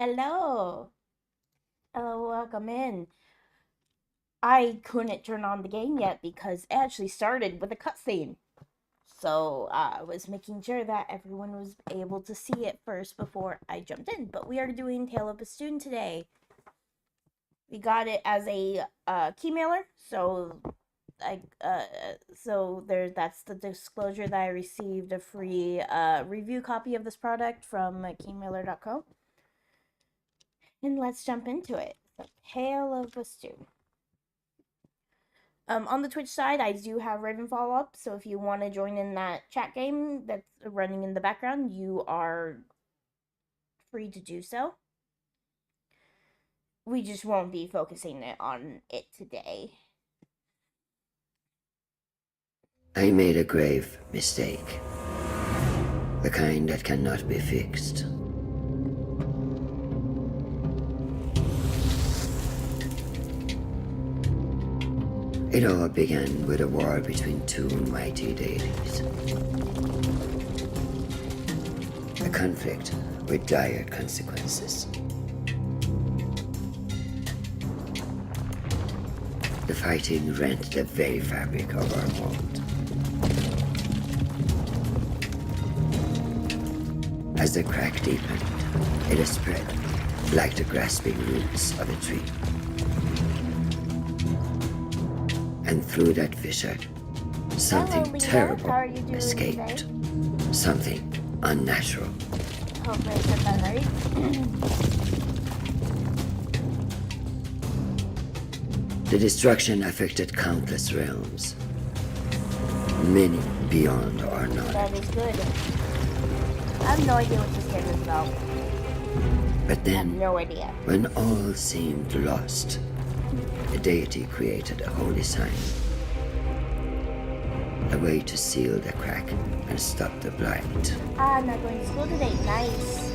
Hello. Hello, welcome in. I couldn't turn on the game yet because it actually started with a cutscene. So I was making sure that everyone was able to see it first before I jumped in. But we are doing Tale of a Student today. We got it as a keymailer, so that's the disclosure that I received a free review copy of this product from keymailer.co. And let's jump into it. The Tale of a Student. On the Twitch side, I do have Ravenfall up, so if you want to join in that chat game that's running in the background, you are free to do so. We just won't be focusing on it today. I made a grave mistake. The kind that cannot be fixed. It all began with a war between two mighty deities. A conflict with dire consequences. The fighting rent the very fabric of our world. As the crack deepened, it spread like the grasping roots of a tree. And through that fissure, something Hello, Lena. terrible How are you doing escaped. today? Something unnatural. Hopefully I said that right. The destruction affected countless realms. Many beyond our knowledge. That is good. I have no idea what this game is about. But I have then, no idea. when all seemed lost, the deity created a holy sign. A way to seal the crack and stop the blight. I'm not going to school today. Nice.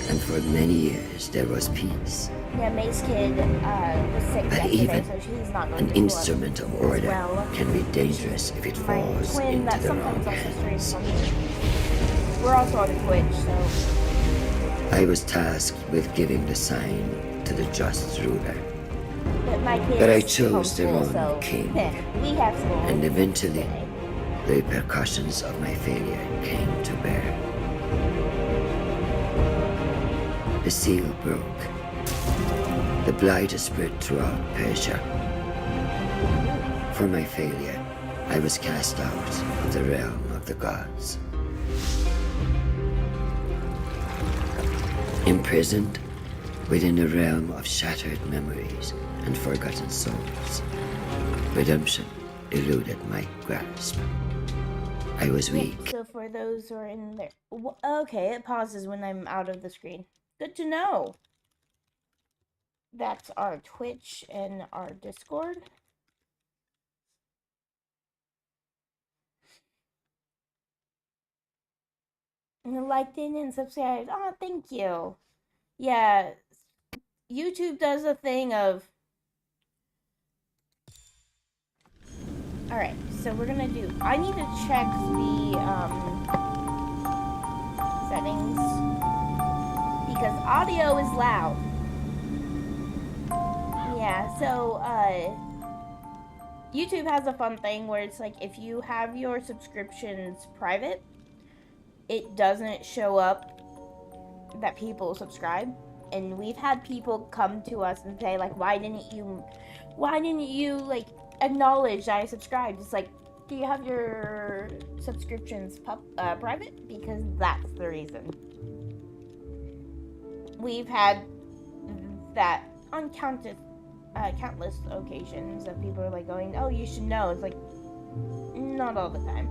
And for many years there was peace. Yeah, May's kid was sick But yesterday, even so she's not going an to school instrument of order well. can be dangerous if it My falls twin into that the wrong sometimes also streams hands. on me. We're also on Twitch, so. I was tasked with giving the sign to the just ruler. But my kids But I chose the homeschool, wrong so king. we have school. And eventually, today. the repercussions of my failure came to bear. The seal broke. The blight spread throughout Persia. For my failure, I was cast out of the realm of the gods. Imprisoned within a realm of shattered memories and forgotten souls. Redemption eluded my grasp. I was weak. So for those who are in there, okay, it pauses when I'm out of the screen. Good to know. That's our Twitch and our Discord. And liked it and subscribed. Oh, thank you. Yeah, YouTube does a thing of. Alright, so we're gonna do. I need to check the settings because audio is loud. Yeah, so YouTube has a fun thing where it's like if you have your subscriptions private, it doesn't show up that people subscribe. And we've had people come to us and say like, why didn't you like acknowledge that I subscribed? It's like, do you have your subscriptions private? Because that's the reason. We've had that on countless occasions of people are like going, oh, you should know. It's like, not all the time.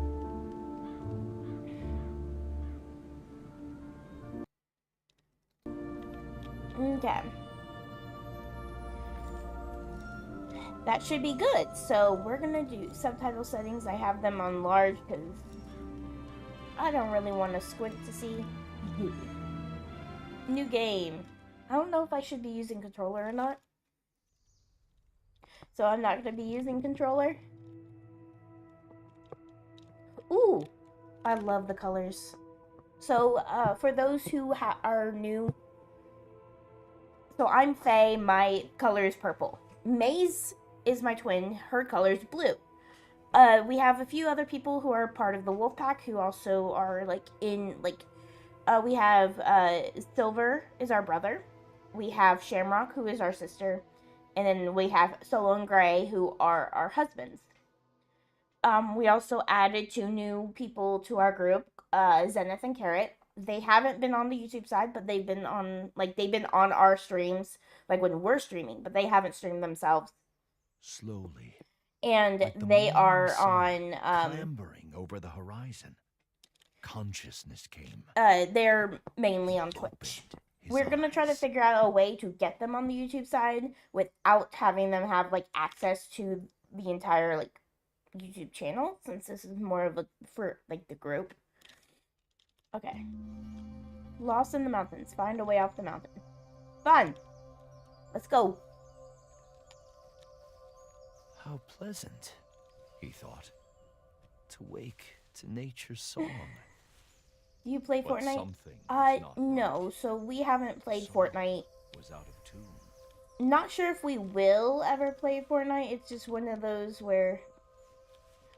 Okay. That should be good. So we're gonna do subtitle settings. I have them on large because I don't really want to squint to see. New game. I don't know if I should be using controller or not. So I'm not gonna be using controller. I love the colors. So for those who are new So I'm Faye, my color is purple. Maze is my twin, her color is blue. We have a few other people who are part of the wolf pack who also are we have Silver is our brother. We have Shamrock, who is our sister. And then we have Solo and Gray, who are our husbands. We also added 2 new people to our group, Zenith and Carrot. They haven't been on the YouTube side, but they've been on our streams, like when we're streaming, but they haven't streamed themselves. Slowly. And like the they are morning sun on clambering over the horizon. Consciousness came. They're mainly on Twitch. We're gonna try to figure out a way to get them on the YouTube side without having them have like access to the entire like YouTube channel, since this is more of a for like the group. Okay. Lost in the mountains. Find a way off the mountain. Fun. Let's go. How pleasant, he thought, to wake to nature's song. Do you play But Fortnite? something was not No. right. So we haven't played Someone Fortnite. was out of tune. Not sure if we will ever play Fortnite. It's just one of those where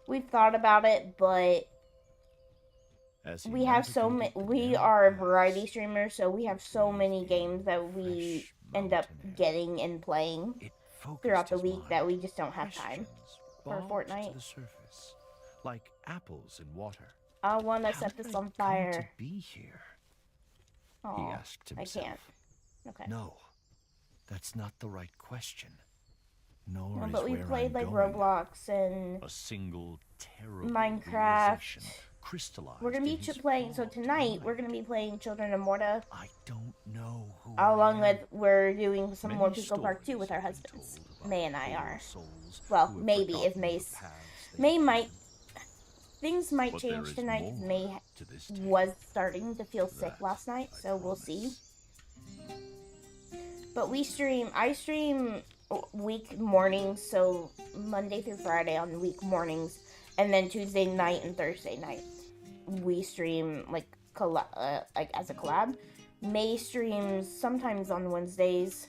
we've thought about it, but As he we have so many. navigated the We narrow are a paths, variety streamer, so we have so many games that we fresh end up mountain air. getting and playing It focused throughout the his week mind. that we just don't have time. Questions for bobbed Fortnite. to the surface, like apples in water. I want to How set did this I on come to fire. be here? He Oh, asked I himself. can't. Okay. No, that's not the right question. Nor No, is but we where played I'm like going. Roblox and A single terrible Minecraft. realization crystallized we're gonna be in his playing. So flawed tonight we're mind. gonna be playing Children of Morta, I don't know who along I am. with we're doing some Many more Pico Park 2 stories with our have been husbands. told about May and I poor are. souls Well, who have maybe if forgotten May's the paths they May have might taken. things might But there change is tonight. more May to this tale. was starting to feel sick That last night, I so we'll see. promise. But I stream week mornings, so Monday through Friday on week mornings, and then Tuesday night and Thursday night we stream like as a collab. May streams sometimes on Wednesdays,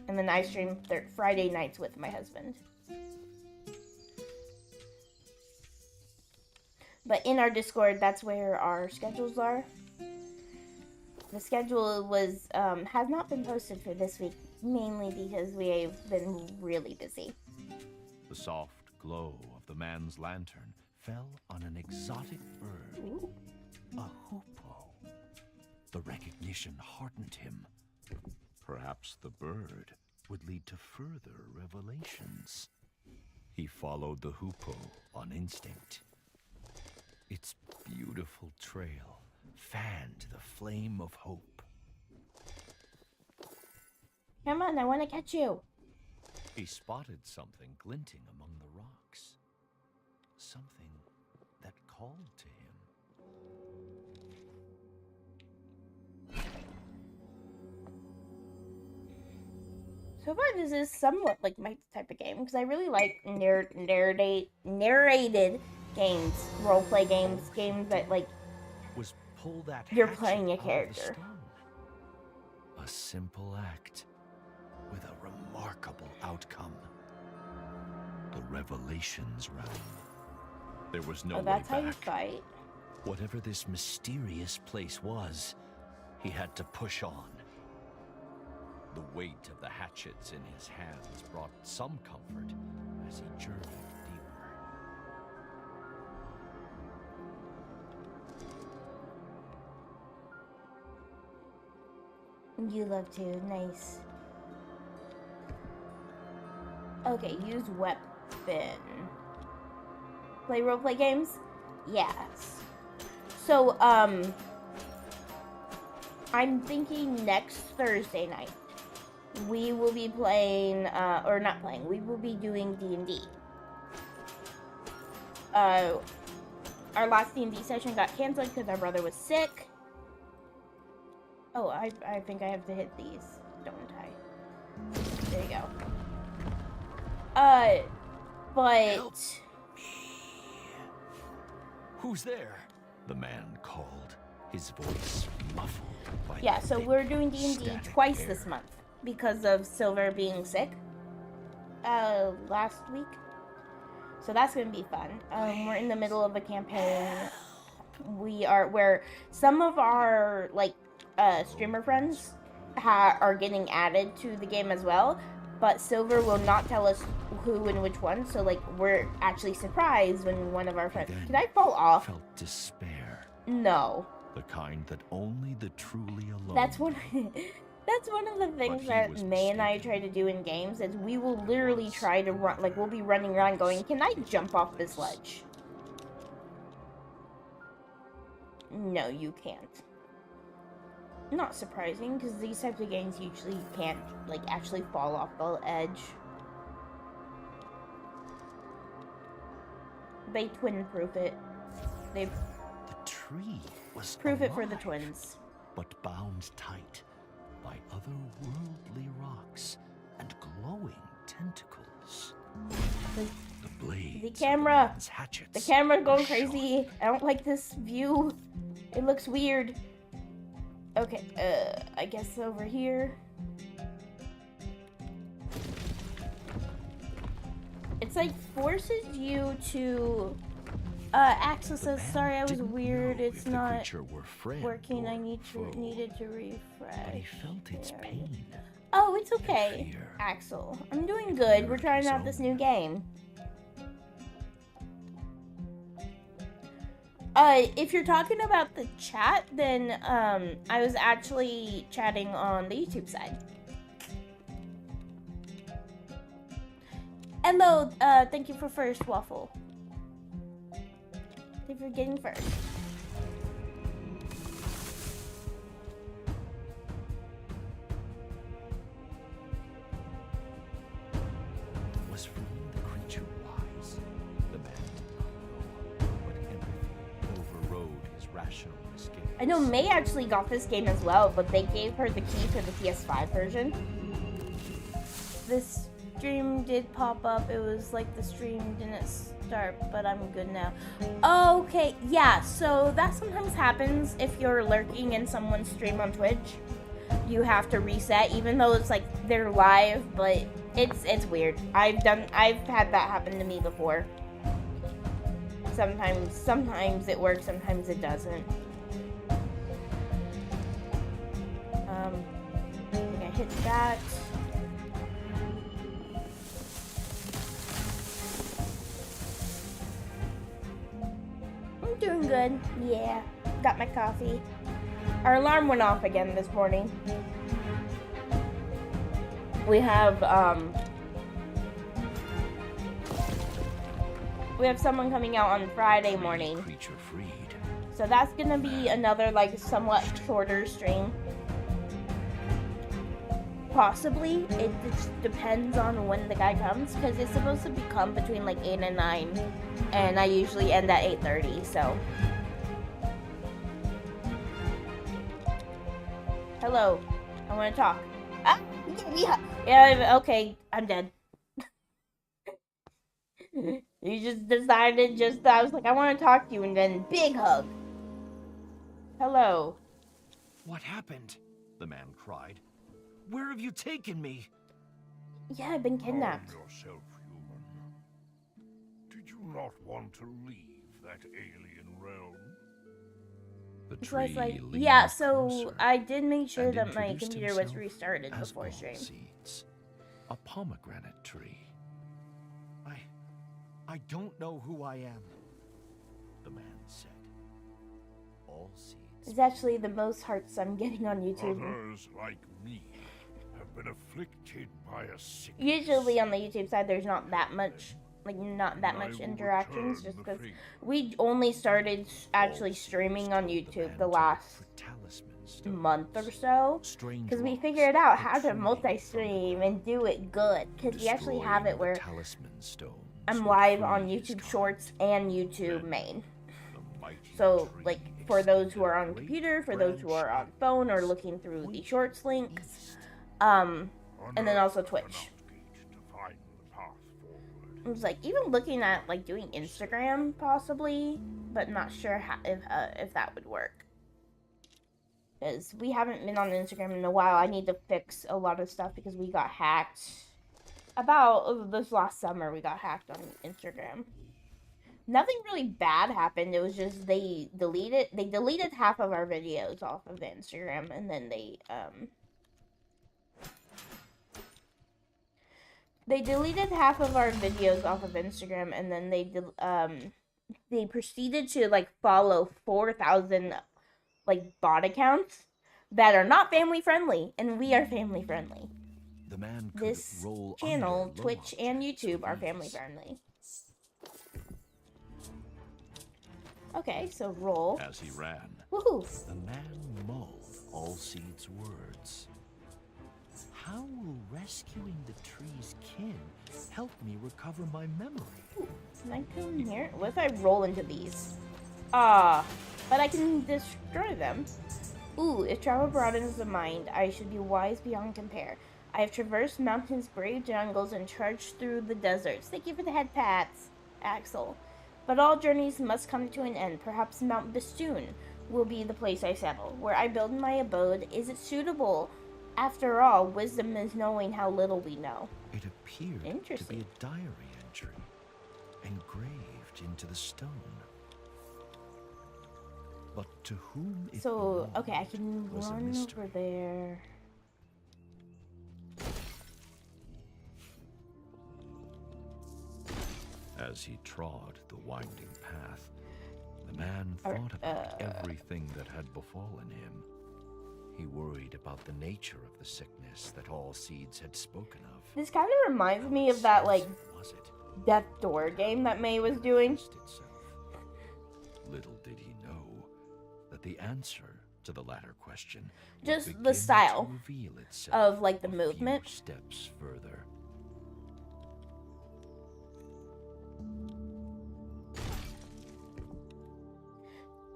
and then I stream Friday nights with my husband. But in our Discord, that's where our schedules are. The schedule was has not been posted for this week, mainly because we've been really busy. The soft glow of the man's lantern fell on an exotic bird, Ooh. a hoopoe. The recognition heartened him. Perhaps the bird would lead to further revelations. He followed the hoopoe on instinct. Its beautiful trail fanned the flame of hope. Come on, I want to catch you. He spotted something glinting among the rocks. Something that called to him. So far, this is somewhat like my type of game, because I really like narrated games, roleplay games, games that like Was pull that You're hatchet playing a out of the character. stone. A simple act with a remarkable outcome. The revelations realm. There was no oh, that's way how you back. fight. Whatever this mysterious place was, he had to push on. The weight of the hatchets in his hands brought some comfort as he journeyed deeper. You love to. Nice. Okay, use weapon. Play roleplay games? Yes. So, I'm thinking next Thursday night we will be playing, or not playing, we will be doing D&D. Our last D&D session got canceled because our brother was sick. Oh, I think I have to hit these, don't I? There you go. But... Help me. Who's there? The man called, his voice muffled by yeah, the so thick, we're doing D&D static twice air. this month. because of Silver being sick last week. So that's gonna be fun. We're in the middle of a campaign. We are where some of our like streamer friends are getting added to the game as well, but Silver will not tell us who and which one. So like we're actually surprised when one of our friends. Did I fall off? Felt despair. No. The kind that only the truly alone. That's one. That's one of the things that May and I try to do in games. Is we will literally try to run. Like we'll be running around going, "Can I jump off this ledge?" No, you can't. Not surprising, because these types of games usually you can't, like, actually fall off the edge. They twin-proof it. They The tree was proof alive, it for the twins. but bound tight by otherworldly rocks and glowing tentacles. The blades. The camera. Of the hatchets The camera's going were crazy. sharp. I don't like this view. It looks weird. Okay, I guess over here. It's like forces you to Axel says, sorry, I was Didn't weird. know It's if the not creature were friend working. I or foe, needed to refresh. But he felt its There. pain. Oh, it's okay, fear. Axel. I'm doing good. We're trying out this new game. If you're talking about the chat, then I was actually chatting on the YouTube side. Hello, thank you for first, Waffle. Thank you for getting first. Was freeing the creature wise? The man did not know, but empathy overrode his rational escape. I know May actually got this game as well, but they gave her the key for the PS5 version. This stream did pop up. It was like the stream didn't start, but I'm good now. Okay, yeah, so that sometimes happens if you're lurking in someone's stream on Twitch. You have to reset, even though it's like they're live, but it's weird. I've had that happen to me before. Sometimes it works, sometimes it doesn't. I think I hit that. I'm doing good. Yeah, got my coffee. Our alarm went off again this morning. We have someone coming out on Friday morning. Creature freed. So that's gonna be another like somewhat shorter stream. Possibly. It just depends on when the guy comes, because it's supposed to come between like 8 and 9. And I usually end at 8:30, so. Hello. I wanna talk. Ah, yeah, okay, I'm dead. You just decided I was like, I wanna talk to you, and then big hug. Hello. What happened? The man cried. Where have you taken me? Yeah, I've been kidnapped. Calm yourself, human. Did you not want to leave that alien realm? The So I was tree like, leaned yeah, so closer I did make sure and that my introduced computer was himself restarted as before all stream. seeds. A pomegranate tree. I don't know who I am, the man said. All seeds. It's actually the most hearts I'm getting on YouTube. Others like me have been afflicted by a sickness. Usually on the YouTube side, there's not that much, not that And I much will interactions, return just the because favor. we only started actually streaming on YouTube the last month or so. Because we figured out how to multi-stream and do it good. Because we actually have it where I'm live on YouTube Shorts and YouTube Main. So, like, for those who are on computer, for those who are on phone or looking through the Shorts links, and then also Twitch. It was like, even looking at, like, doing Instagram, possibly, but not sure how, if that would work. because we haven't been on Instagram in a while. I need to fix a lot of stuff because we got hacked. About this last summer, we got hacked on Instagram. Nothing really bad happened. It was just they deleted half of our videos off of Instagram, and then they deleted half of our videos off of Instagram, and then they proceeded to like follow 4,000 like bot accounts that are not family friendly, and we are family friendly. The man could This roll channel, under Twitch low and objects YouTube, with are family ease. friendly. Okay, so roll. As he ran, Woohoo! the man mulled Allseed's words. How will rescuing the tree's kin help me recover my memory? Ooh, can I come here? What if I roll into these? Ah, but I can destroy them. Ooh, if travel broadens the mind, I should be wise beyond compare. I have traversed mountains, braved jungles, and charged through the deserts. Thank you for the head pats, Axel. But all journeys must come to an end. Perhaps Mount Bastoon will be the place I settle, where I build my abode. Is it suitable? After all, wisdom is knowing how little we know. It appeared to be Interesting. a diary entry, engraved into the stone. But to whom it So, belonged okay, I can was a run mystery. over there. As he trod the winding path, the man Alright, thought about everything that had befallen him. He worried about the nature of the sickness that Allseeds had spoken of. This kind of reminds me of that, like, Was it Death Door game that May was doing. itself? Little did he know that the answer to the latter question would Just the begin style to reveal itself of, like, the a few movement. steps further.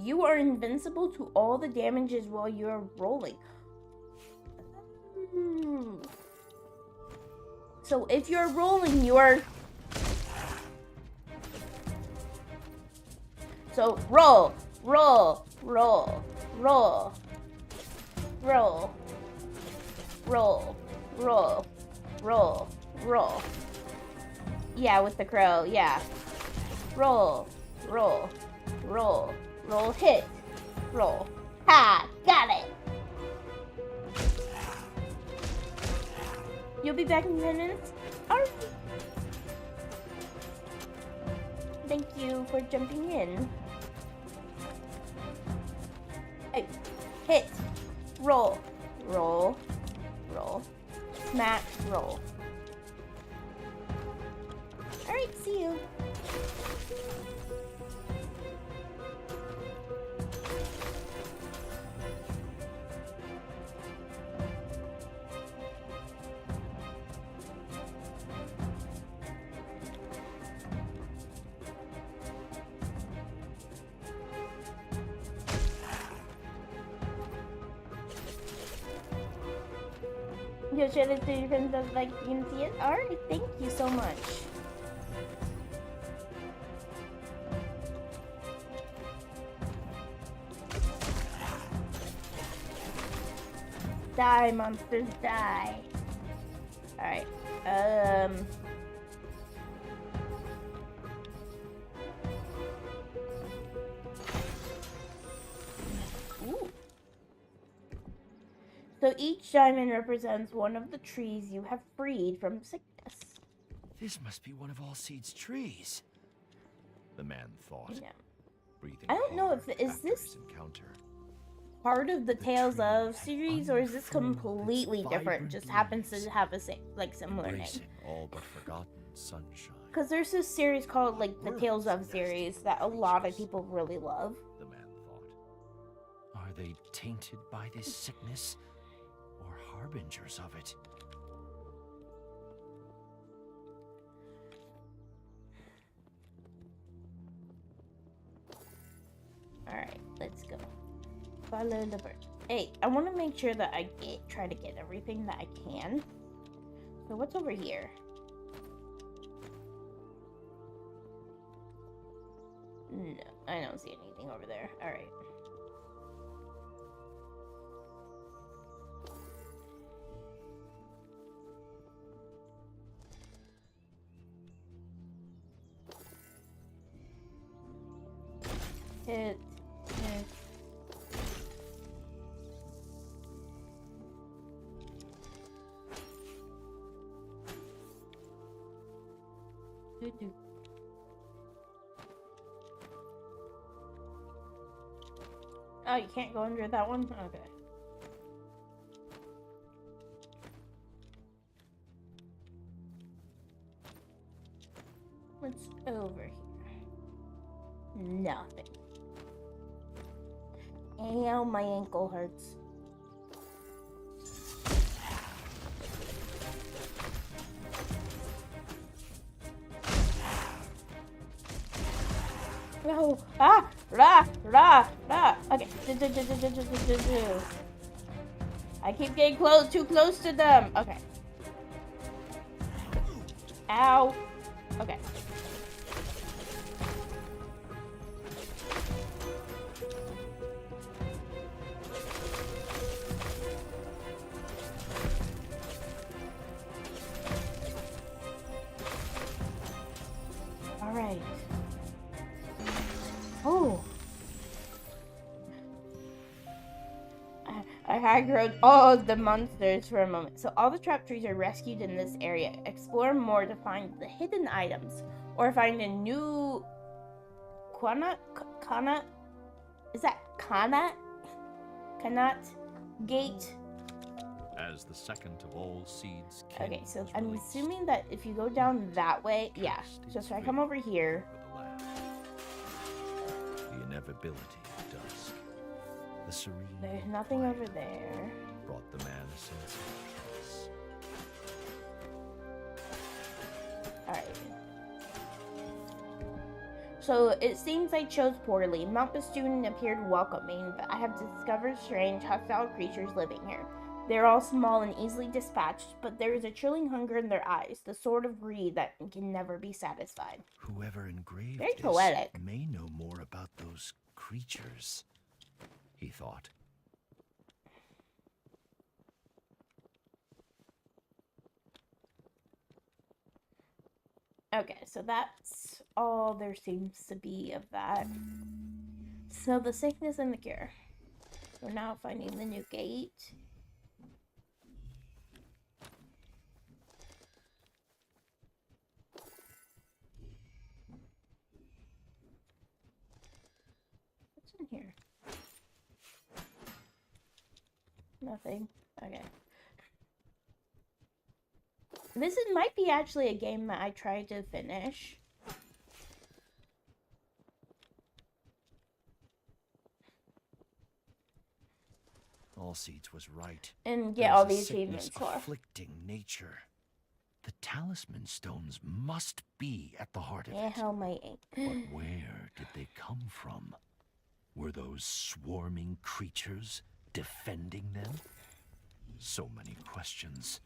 You are invincible to all the damages while you're rolling. So if you're rolling, you're... So roll, roll, roll, roll, roll, roll, roll, roll, roll. Yeah, with the crow, yeah. Roll, roll, roll, roll, hit, roll. Ha! Got it! You'll be back in 10 minutes? Alright. Thank you for jumping in. Hey, hit, roll, roll, roll, smack, roll. Alright, see you. You'll share this to your friends that like you can see it? Alright, thank you so much. Die, monsters, die. Alright, Ooh. So each diamond represents one of the trees you have freed from sickness. This must be one of Allseed's trees, the man thought, Yeah. breathing I don't know hard if- is after this- his encounter. Part of the Tales tree of series, or is this unfurled its completely different? vibrant Just happens leaves, to have a similar name. embracing all but forgotten sunshine. Because there's this series called like the Tales of series that a lot of people really love. The man thought. Are they tainted by this sickness, or harbingers of it? Alright, let's go. Follow the bird. Hey, I want to make sure that I try to get everything that I can. So what's over here? No, I don't see anything over there. Alright. hit, miss. Do. Oh, you can't go under that one? Okay. What's over here? Nothing. Ow, my ankle hurts. No. Ah! Rah! Rah! Rah! Okay. I keep getting too close to them. Okay. Ow. Okay. All right. Oh. I aggroed all of the monsters for a moment. So all the trap trees are rescued in this area. Explore more to find the hidden items or find a new Kanat? Is that Kanat? Kanat gate? As the second of all seeds. Okay, so I'm assuming that if you go down that way, yeah. So if I come over here. The inevitability of dusk. The serene. There's nothing over there. Brought the man a sense of peace. Alright. So it seems I chose poorly. Mount Bastoon appeared welcoming, but I have discovered strange, hostile creatures living here. They're all small and easily dispatched, but there is a chilling hunger in their eyes, the sort of greed that can never be satisfied. Whoever engraved Very this poetic. may know more about those creatures, he thought. Okay, so that's all there seems to be of that. So the sickness and the cure. We're now finding the new gate. What's in here? Nothing. Okay. Might be actually a game that I tried to finish. All Seeds was right. And get all these achievements for. Afflicting nature. The talisman stones must be at the heart of it. Hell, my ache. But where did they come from? Were those swarming creatures defending them? So many questions.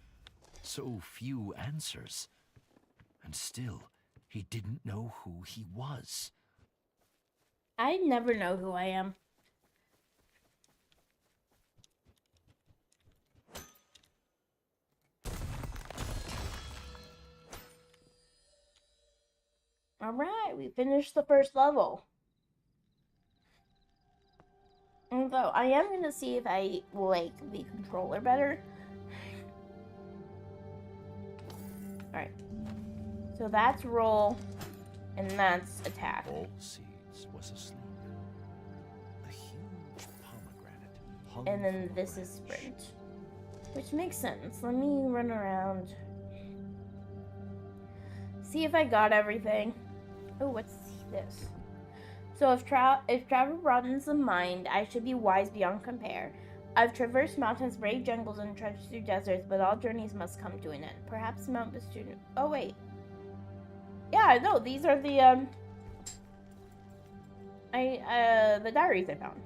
So few answers. And still, he didn't know who he was. I never know who I am. Alright, we finished the first level. Although, I am going to see if I like the controller better. Alright. So that's roll, and that's attack. All Seeds was asleep. A huge pomegranate hung And then from a this is branch. sprint. Which makes sense. Let me run around. See if I got everything. Oh, what's this? So if travel broadens the mind, I should be wise beyond compare. I've traversed mountains, braved jungles, and trudged through deserts, but all journeys must come to an end. Perhaps Mount Bastoon. Oh wait. Yeah, no, these are the the diaries I found.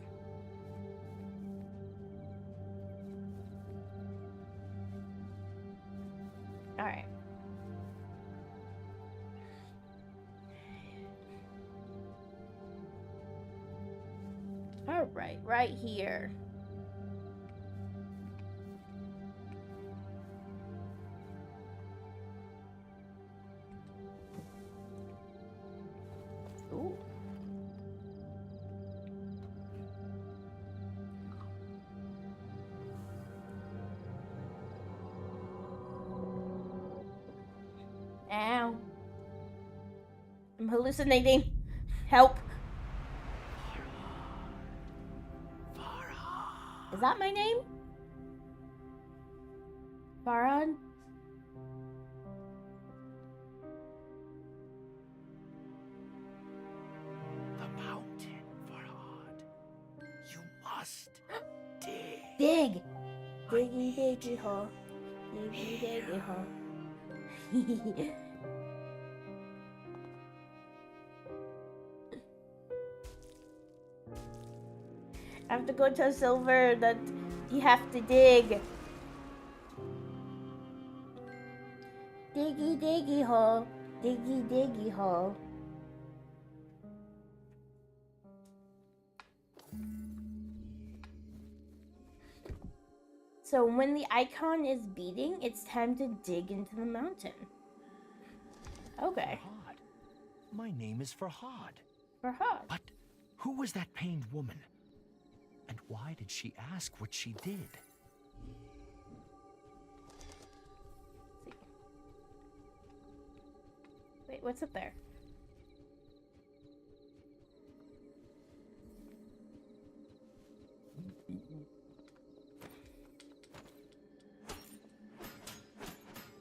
All right. All right, right here. Ooh. I'm hallucinating. Help. Is that my name? Farhan? The mountain, Farhad. You must dig. Dig! Diggy diggy hole. Diggy diggy hole. I have to go to a silver that you have to dig. Diggy diggy hole. Diggy diggy hole. So when the icon is beating, it's time to dig into the mountain. Okay. Farhad. My name is Farhad. Farhad. But who was that pained woman? And why did she ask what she did? Wait, what's up there?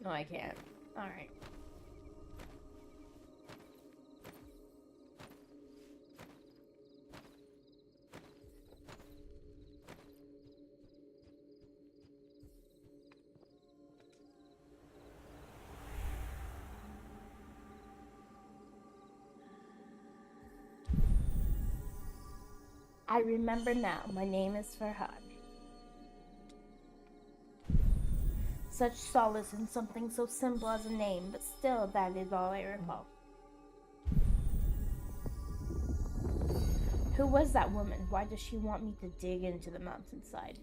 No, I can't. Alright. I remember now. My name is Farhad. Such solace in something so simple as a name, but still, that is all I recall. Who was that woman? Why does she want me to dig into the mountainside?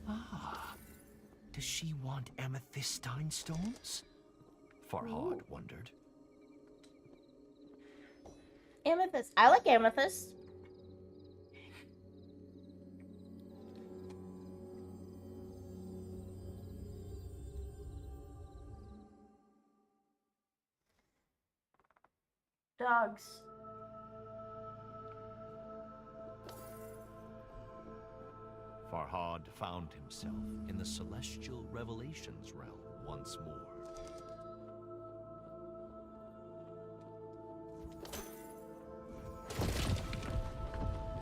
Ah, does she want amethystine stones? Farhad wondered. Amethyst. I like amethyst. Dogs. Farhad found himself in the celestial revelations realm once more.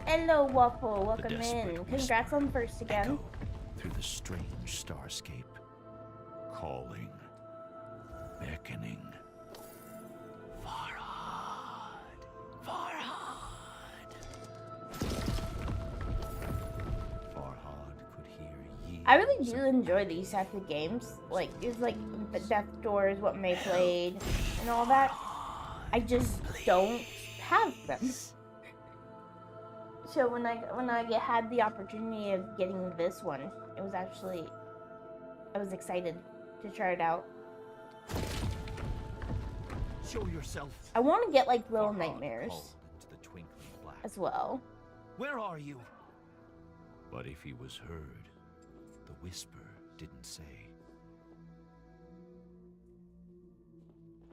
Hello, Waffle. Welcome in. desperate Congrats on whisper first again. echoed through the strange starscape, calling, beckoning. Farhad, Farhad. Farhad could hear years. I really do of enjoy these types of games. Like, it's like Death Door is what May played and all that. I just don't have them. So when I had the opportunity of getting this one, it was actually, I was excited to try it out. Show yourself. I want to get like Little Farhad Nightmares called into the twinkling black. as well. Where are you? But if he was heard, the whisper didn't say.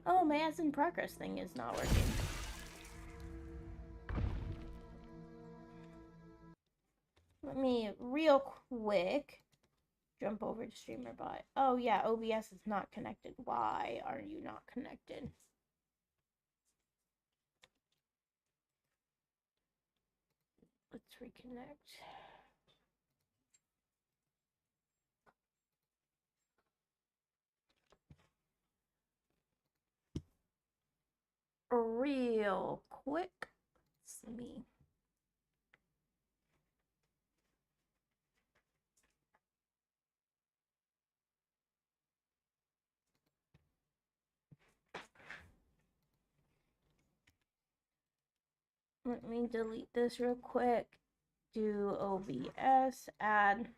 Oh, my as in progress thing is not working. Let me real quick jump over to StreamerBot. Oh yeah, OBS is not connected. Why are you not connected? Let's reconnect. Real quick. Let's see. Let me delete this real quick. Do OBS, add.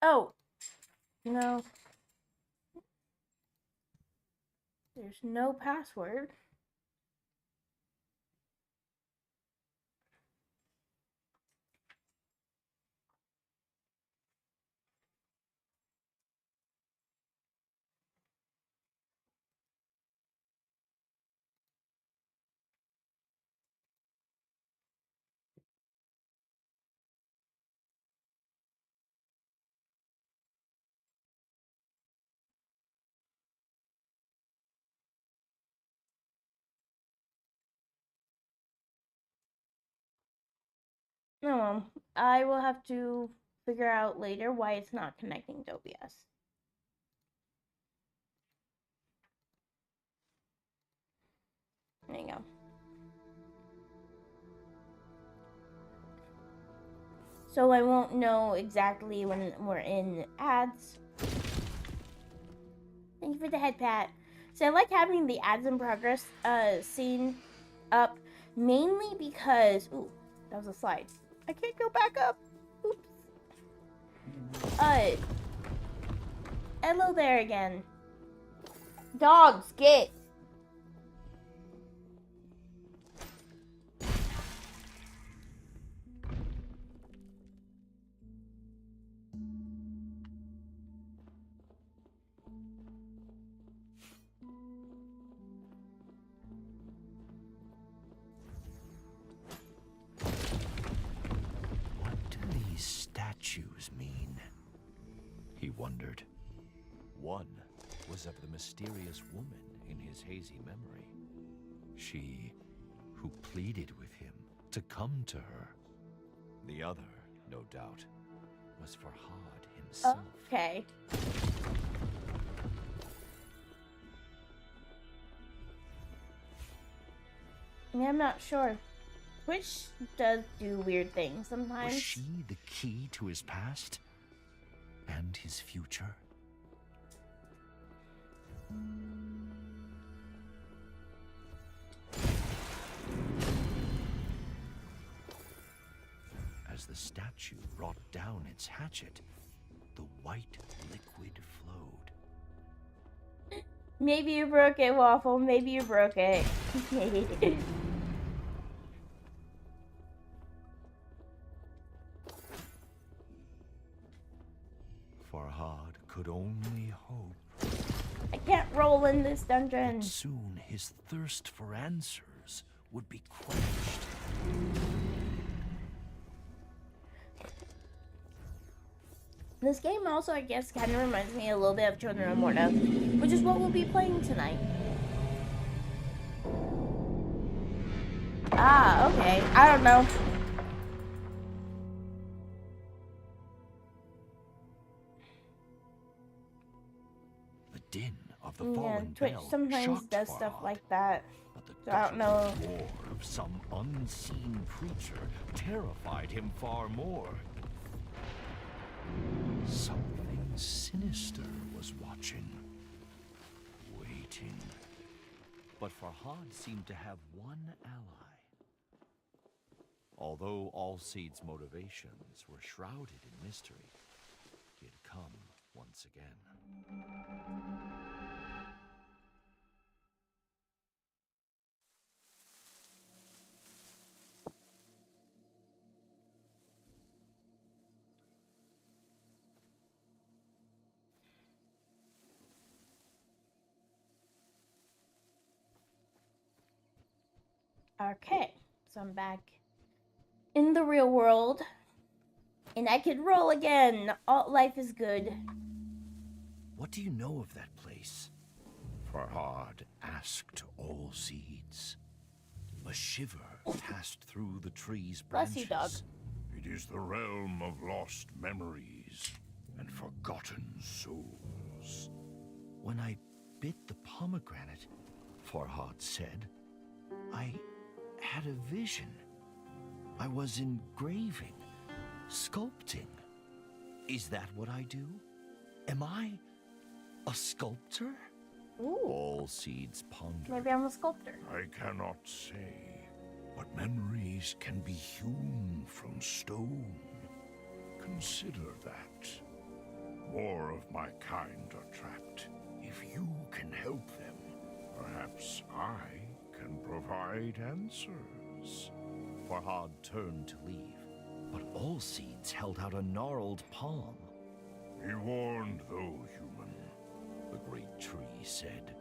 Oh, no. There's no password. No, I will have to figure out later why it's not connecting to OBS. There you go. So I won't know exactly when we're in ads. Thank you for the head pat. So I like having the ads in progress scene up, mainly because, ooh, that was a slide. I can't go back up. Oops. Hello there again. Dogs, get. What do these statues mean? He wondered. One was of the mysterious woman in his hazy memory. She who pleaded with him to come to her. The other, no doubt, was Farhad himself. Okay. Yeah, I'm not sure. Which does do weird things sometimes. Was she the key to his past and his future? As the statue brought down its hatchet, the white liquid flowed. Maybe you broke it, Waffle. Maybe you broke it. Farhad could only hope I can't roll in this dungeon. that soon his thirst for answers would be quenched. This game also, I guess, kind of reminds me a little bit of Children of Morta, which is what we'll be playing tonight. Ah, okay. I don't know. The din of the Yeah, fallen Twitch bell sometimes shocked does stuff Farhad, like that. but the So I don't know. roar of some unseen creature terrified him far more. Something sinister was watching, waiting. But Farhad seemed to have one ally. Although Allseed's motivations were shrouded in mystery, he had come once again. Okay, so I'm back in the real world, and I can roll again. All life is good. What do you know of that place? Farhad asked Allseeds. A shiver passed through the tree's Bless branches. you, dog. It is the realm of lost memories and forgotten souls. When I bit the pomegranate, Farhad said, I had a vision. I was engraving, sculpting. Is that what I do? Am I a sculptor? Ooh, Allseeds pondered. maybe I'm a sculptor. I cannot say, but memories can be hewn from stone. Consider that. More of my kind are trapped. If you can help them, perhaps I can provide answers. Farhad turned to leave, but All Seeds held out a gnarled palm. Be warned, though, human. The great tree said,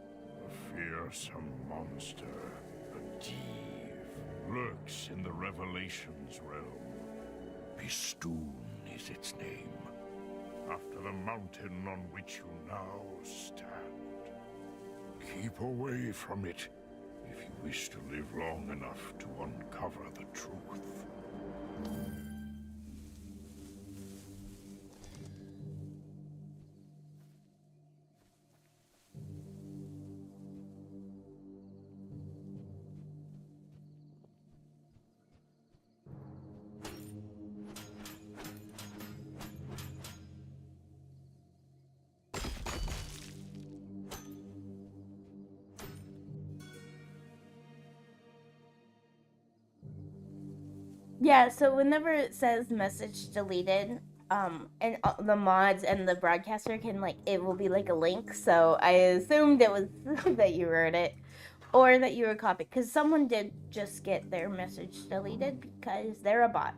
A fearsome monster, a Div, lurks in the Revelations realm. Pistoon is its name, after the mountain on which you now stand. Keep away from it if you wish to live long enough to uncover the truth. Yeah, so whenever it says message deleted, and the mods and the broadcaster can, like, it will be like a link, so I assumed it was that you wrote it, or that you were copied, because someone did just get their message deleted because they're a bot,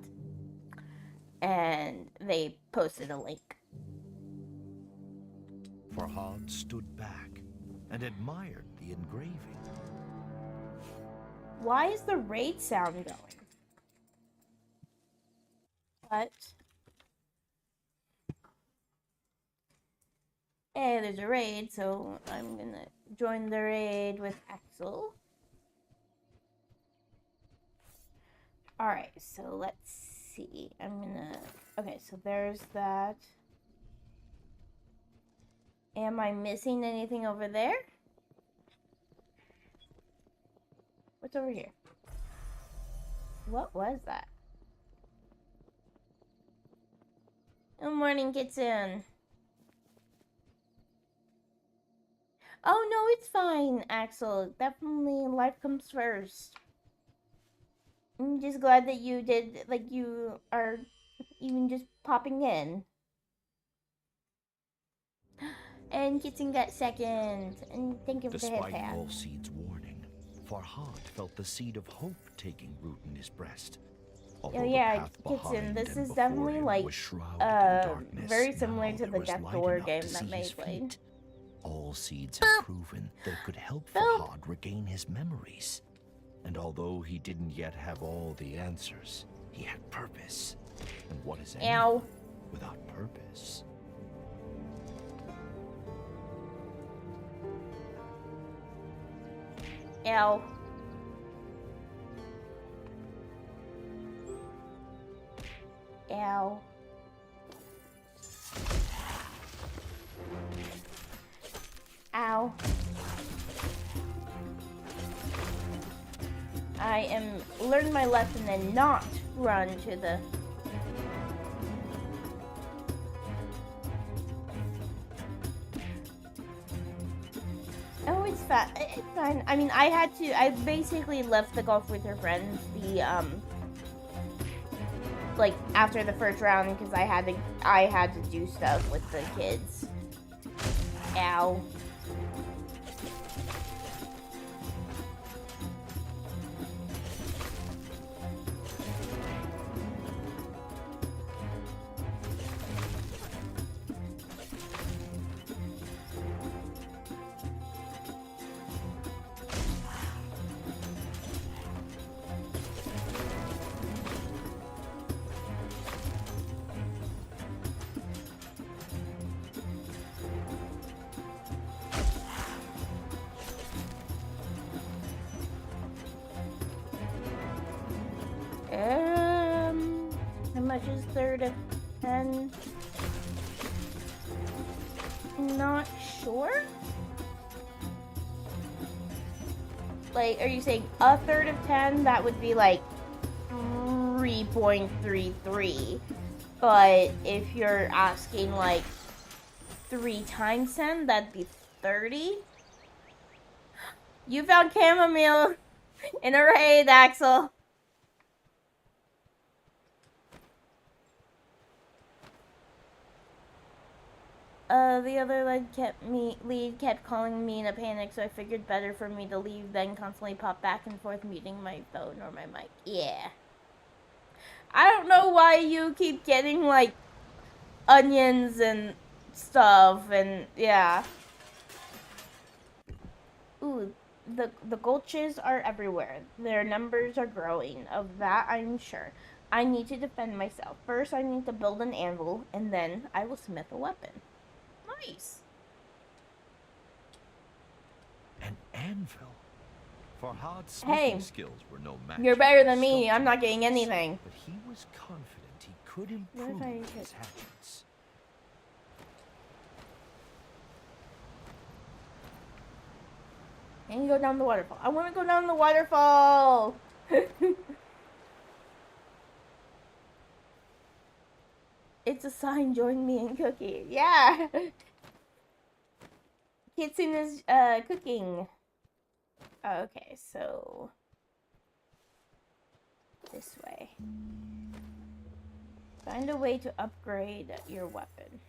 and they posted a link. Farhad stood back and admired the engraving. Why is the raid sound going? What? Hey, there's a raid, so I'm gonna join the raid with Axel. Alright, so let's see. Okay, so there's that. Am I missing anything over there? What's over here? What was that? Good morning, Kitsune. Oh, no, it's fine, Axel. Definitely life comes first. I'm just glad that you did, like, you are even just popping in. And Kitsune got second. And thank you for the Despite head All Seeds' warning, Farhad felt the seed of hope taking root in his breast. Oh yeah, Kitsune, this is definitely like very similar to the Death Door game that May played. All Seeds had proven that it could help Farhad regain his memories. And although he didn't yet have all the answers, he had purpose. And what is anyone without purpose? Ow. Ow. Ow. I am learn my lesson and not run to the... Oh, it's fine. It's fine. I mean, I basically left the golf with her friends, like, after the first round, because I had to do stuff with the kids. Ow. How much is third of 10? Not sure. Like, are you saying a third of 10? That would be like 3.33. But if you're asking like 3 times 10, that'd be 30. You found chamomile in a raid, Axel. The other lead kept calling me in a panic, so I figured better for me to leave than constantly pop back and forth muting my phone or my mic. Yeah. I don't know why you keep getting, like, onions and stuff, and yeah. Ooh, the gulches are everywhere. Their numbers are growing. Of that, I'm sure. I need to defend myself. First, I need to build an anvil, and then I will smith a weapon. Nice. An anvil. Farhad's smithing skills were no match. You're better than me. I'm not getting anything. But he was confident he could improve his hatchets. And go down the waterfall. I want to go down the waterfall. It's a sign. Join me in cooking. Yeah. Kitsune is cooking. Okay, so this way. Find a way to upgrade your weapon.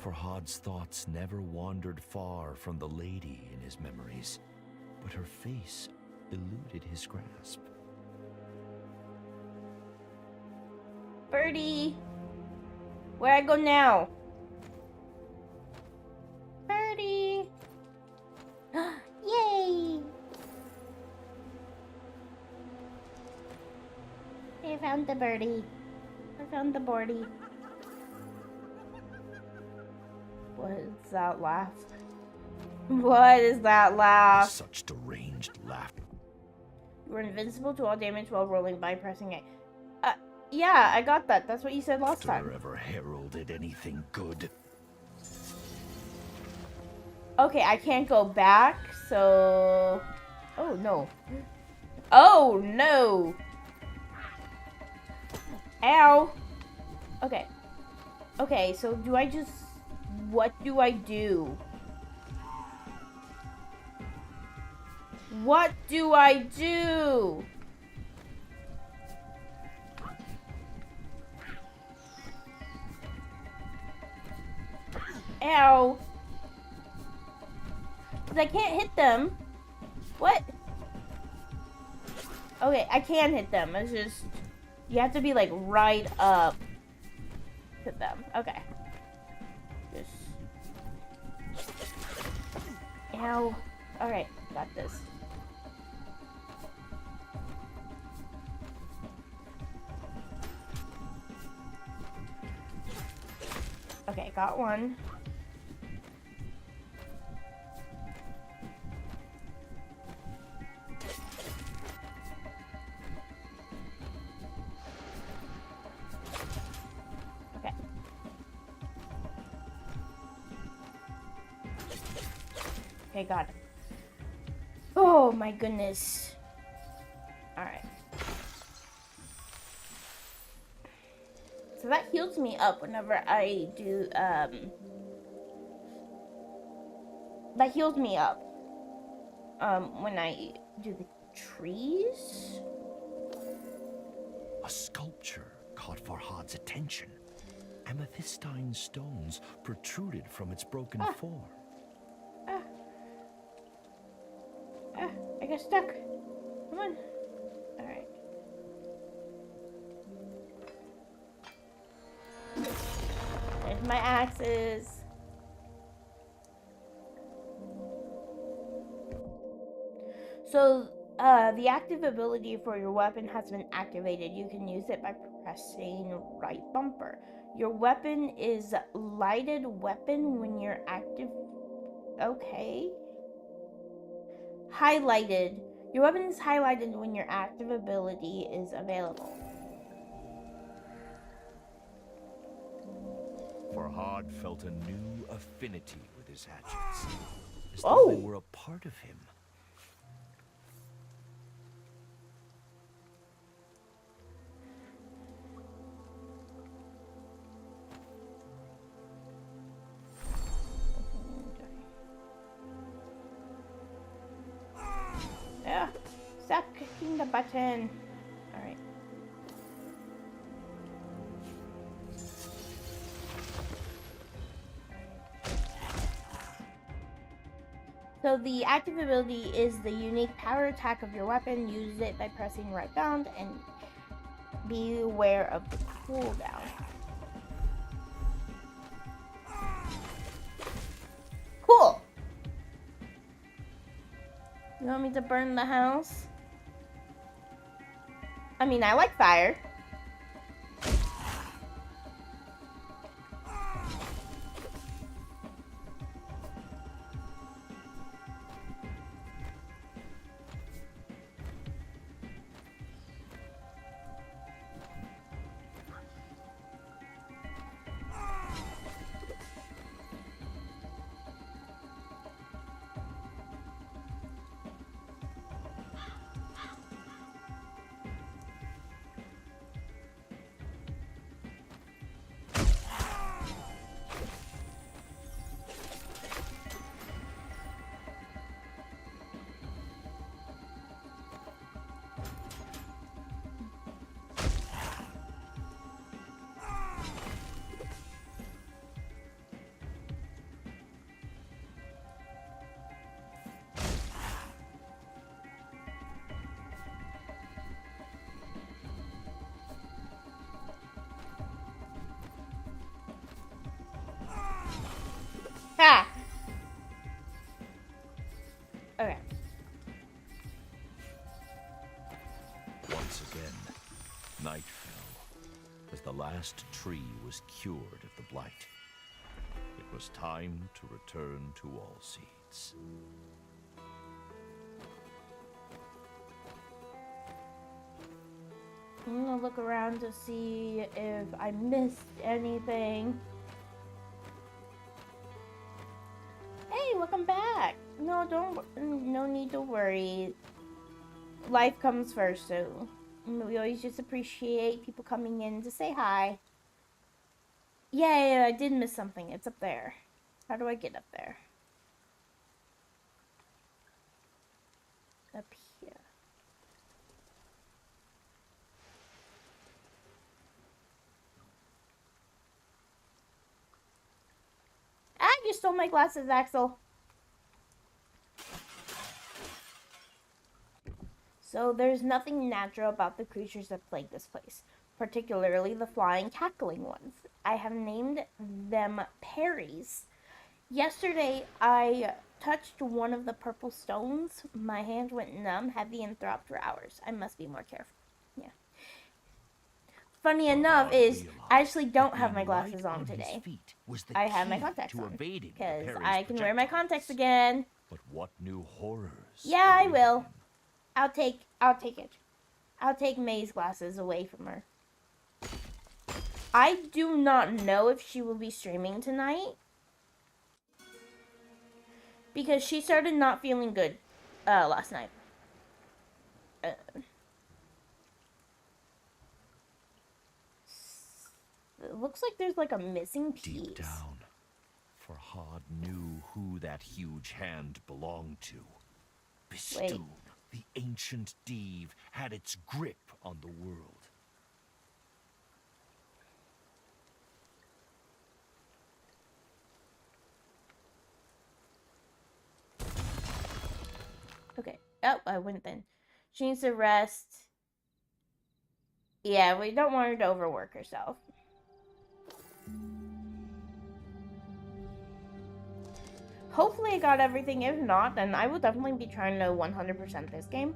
Farhad's thoughts never wandered far from the lady in his memories, but her face eluded his grasp. Birdie! Where I go now? Birdie! Yay! I found the birdie. I found the birdie. What is that laugh? What is that laugh? Such deranged laughter. You are invincible to all damage while rolling by pressing A. Yeah, I got that. That's what you said last time. Ever heralded anything good? Okay, I can't go back, so... Oh, no. Oh, no! Ow! Okay. Okay, so do I just... What do I do? What do I do? Ow. Because I can't hit them. What? Okay, I can hit them. It's just... You have to be, like, right up to them. Okay. Just... Ow. Alright, got this. Okay, got one. Okay. Okay, got it. Oh my goodness. Alright. So that heals me up whenever I do, that heals me up, when I do the trees. A sculpture caught Farhad's attention. Amethystine stones protruded from its broken form. I got stuck. Come on. Alright. There's my axes. So, the active ability for your weapon has been activated. You can use it by pressing right bumper. Your weapon is lighted weapon when you're active. Okay. Highlighted. Your weapon is highlighted when your active ability is available. Farhad felt a new affinity with his hatchets, as though they were a part of him. button. Alright. So the active ability is the unique power attack of your weapon. Use it by pressing right bound and be aware of the cooldown. Cool! You want me to burn the house? I mean, I like fire. Ha! Okay. Once again, night fell, as the last tree was cured of the blight. It was time to return to Allseeds. I'm gonna look around to see if I missed anything. Hey, welcome back. No need to worry. Life comes first, so we always just appreciate people coming in to say hi. Yeah, I did miss something. It's up there. How do I get up there? Up here. Ah, you stole my glasses, Axel. So there's nothing natural about the creatures that plague this place, particularly the flying, cackling ones. I have named them Perries. Yesterday, I touched one of the purple stones. My hand went numb, heavy, and throbbed for hours. I must be more careful. Yeah. Funny enough is, I actually don't have my glasses on today. I have my contacts on, because I can wear my contacts again. But what new horrors? Yeah, I will. I'll take it. I'll take May's glasses away from her. I do not know if she will be streaming tonight, because she started not feeling good last night. It looks like there's like a missing piece. Deep down, Farhad knew who that huge hand belonged to. Bestoon, the ancient Div, had its grip on the world. Okay. Oh, I went then. She needs to rest. Yeah, we don't want her to overwork herself. Hopefully I got everything. If not, then I will definitely be trying to 100% this game.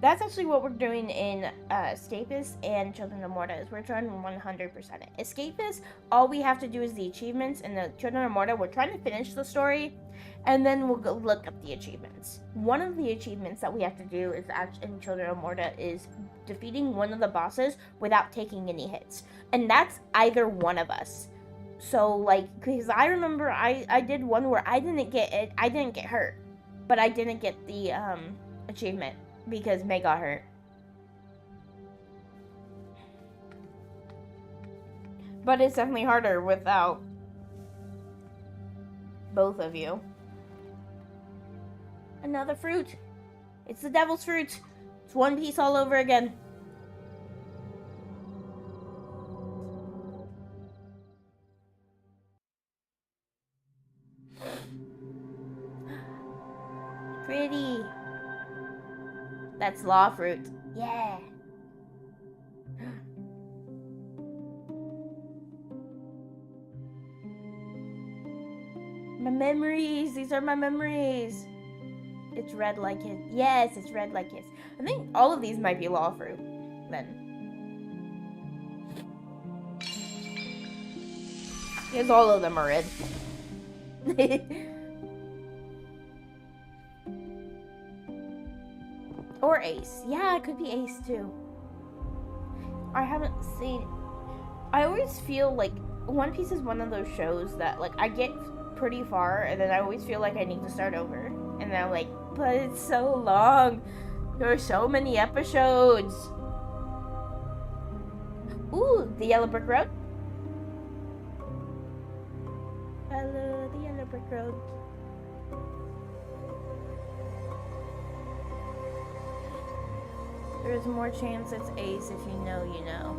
That's actually what we're doing in Escapist and Children of Morta, is we're trying to 100% it. Escapist, all we have to do is the achievements, and the Children of Morta, we're trying to finish the story, and then we'll go look up the achievements. One of the achievements that we have to do is in Children of Morta is defeating one of the bosses without taking any hits, and that's either one of us. So, like, because I remember I did one where I didn't get hurt, but I didn't get the achievement because May got hurt. But it's definitely harder without both of you. Another fruit. It's the devil's fruit. It's One Piece all over again. Pretty. That's law fruit. Yeah. My memories. These are my memories. It's red like his. Yes, it's red like his. I think all of these might be law fruit then. Because all of them are red. Or Ace. Yeah, it could be Ace too. I haven't seen. I always feel like One Piece is one of those shows that like I get pretty far and then I always feel like I need to start over. And then I'm like, but it's so long. There are so many episodes. Ooh, the Yellow Brick Road. Hello, the Yellow Brick Road. There's more chance it's Ace if you know, you know.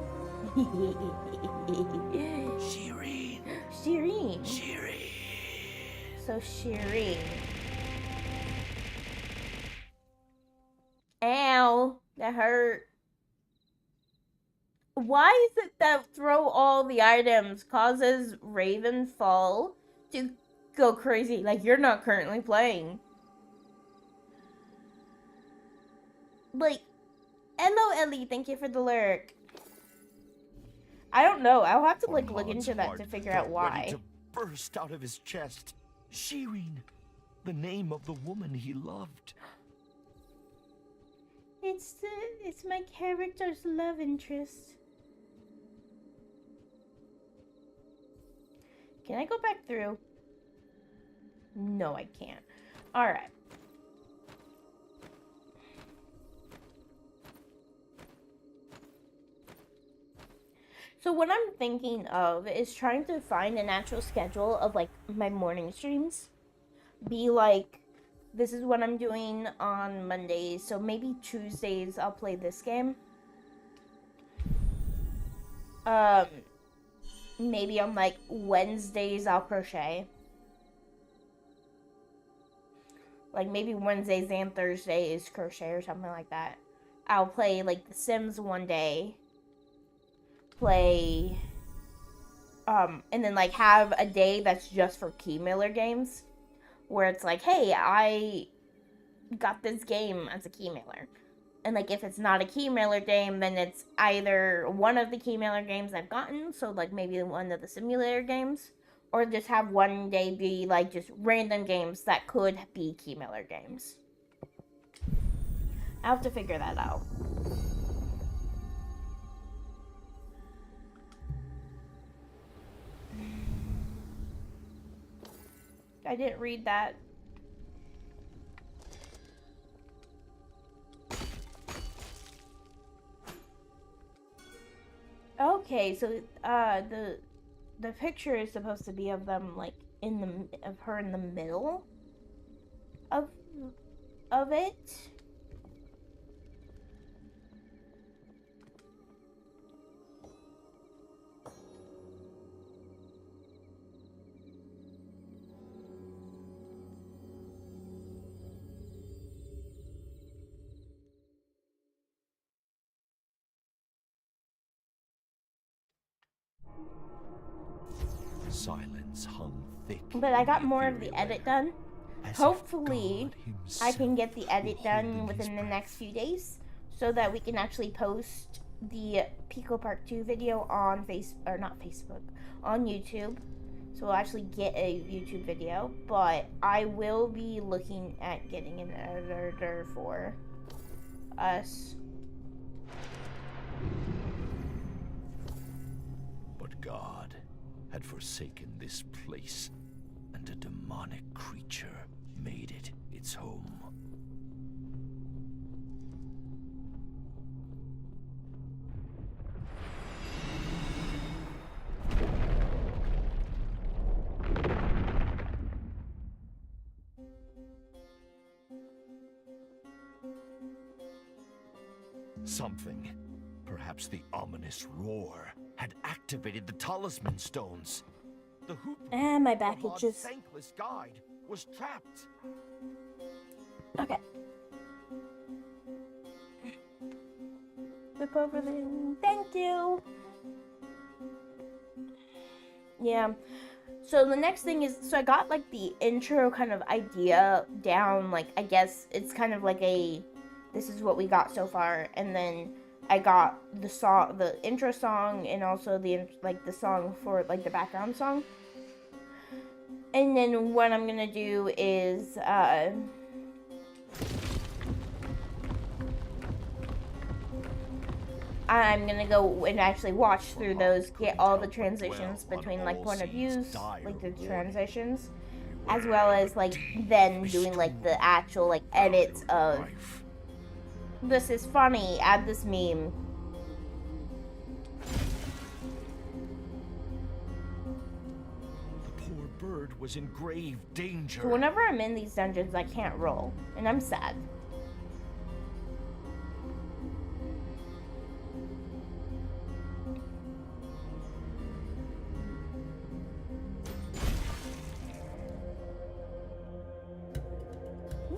Shireen. Shireen. Shireen. So Shireen. Ow, that hurt. Why is it that throw all the items causes Ravenfall to go crazy? Like, you're not currently playing. Like, hello Ellie, thank you for the lurk. I don't know, I'll have to like look into that to figure out why. Ready to burst out of his chest. Shireen, the name of the woman he loved. It's my character's love interest. Can I go back through? No, I can't. Alright. So what I'm thinking of is trying to find a natural schedule of like my morning streams. Be like, this is what I'm doing on Mondays, so maybe Tuesdays I'll play this game. Maybe on like Wednesdays I'll crochet. Like maybe Wednesdays and Thursdays crochet or something like that. I'll play like The Sims one day. Play and then like have a day that's just for keymailer games where it's like, hey, I got this game as a keymailer. And like if it's not a keymailer game, then it's either one of the keymailer games I've gotten, so like maybe one of the simulator games, or just have one day be like just random games that could be keymailer games. I'll have to figure that out. I didn't read that. Okay, so the picture is supposed to be of them like of her in the middle of it. Silence hung thick. But I got more of the edit done. Hopefully, I can get the edit done within the next few days so that we can actually post the Pico Park 2 video on on YouTube. So we'll actually get a YouTube video, but I will be looking at getting an editor for us. But God had forsaken this place, and a demonic creature made it its home. Something, perhaps the ominous roar, had activated the talisman stones. The hoop My back Farhad's itches. thankless guide was trapped. Okay. Flip over the... Thank you! Yeah. So the next thing is, so I got like the intro kind of idea down, like I guess it's kind of like a, this is what we got so far, and then I got the song, the intro song, and also the like the song for like the background song. And then what I'm gonna do is I'm gonna go and actually watch through those, get all the transitions between like point of views, like the transitions, as well as like then doing like the actual like edits of, this is funny, add this meme. The poor bird was in grave danger. So whenever I'm in these dungeons, I can't roll, and I'm sad.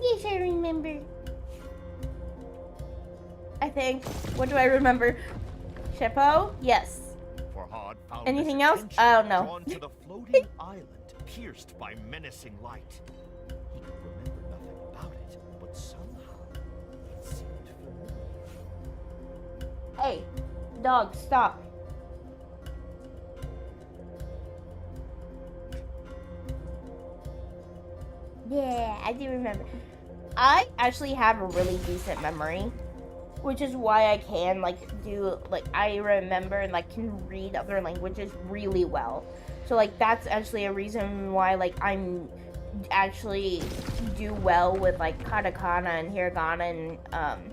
Yes, I remember. I think. What do I remember? Sheppo? Yes. Farhad found Anything his else? attention Oh, no. drawn to the floating island, pierced by menacing light. He could remember nothing about it, but somehow it seemed familiar. Hey, dog, stop. Yeah, I do remember. I actually have a really decent memory, which is why I can like do like I remember and like can read other languages really well. So like that's actually a reason why like I'm actually do well with like katakana and hiragana and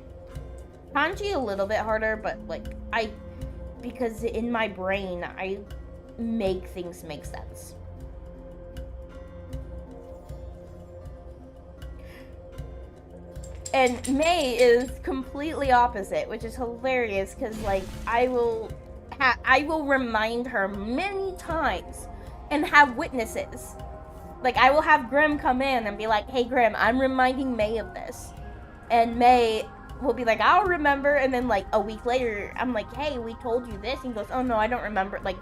kanji a little bit harder, but like because in my brain I make things make sense. And May is completely opposite, which is hilarious because like I will remind her many times and have witnesses. Like I will have Grim come in and be like, "Hey Grim, I'm reminding May of this," and May will be like, "I'll remember," and then like a week later, I'm like, "Hey, we told you this," and he goes, "Oh no, I don't remember. Like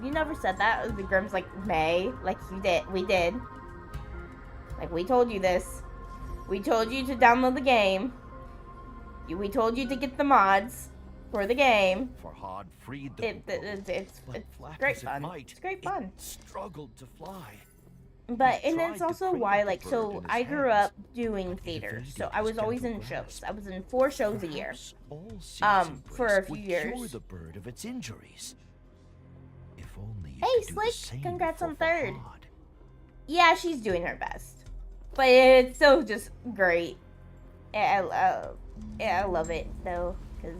you never said that." And the Grim's like, "May, like we did. Like we told you this. We told you to download the game. We told you to get the mods for the game." Farhad freed the It's great fun. It's great fun. It struggled to fly. But and it's also why like so I grew up doing theater, so I was always in shows. I was in 4 shows a year. For a few years. The bird of its injuries. If only Hey Slick, congrats on 3rd. Yeah, she's doing her best. But it's so just great. I love it though, because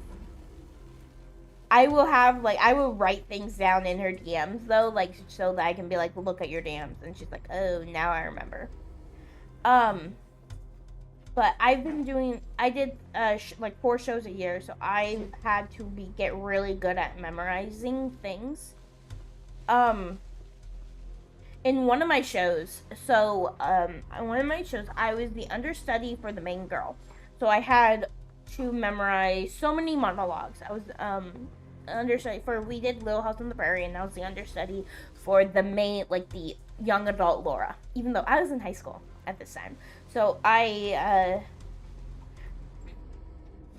I will write things down in her DMs though, like so that I can be like, look at your DMs, and she's like, oh, now I remember. But I did like 4 shows a year, so I had to get really good at memorizing things. In one of my shows, I was the understudy for the main girl. So I had to memorize so many monologues. I was understudy for, we did Little House on the Prairie, and I was the understudy for the main, like the young adult Laura, even though I was in high school at this time. So I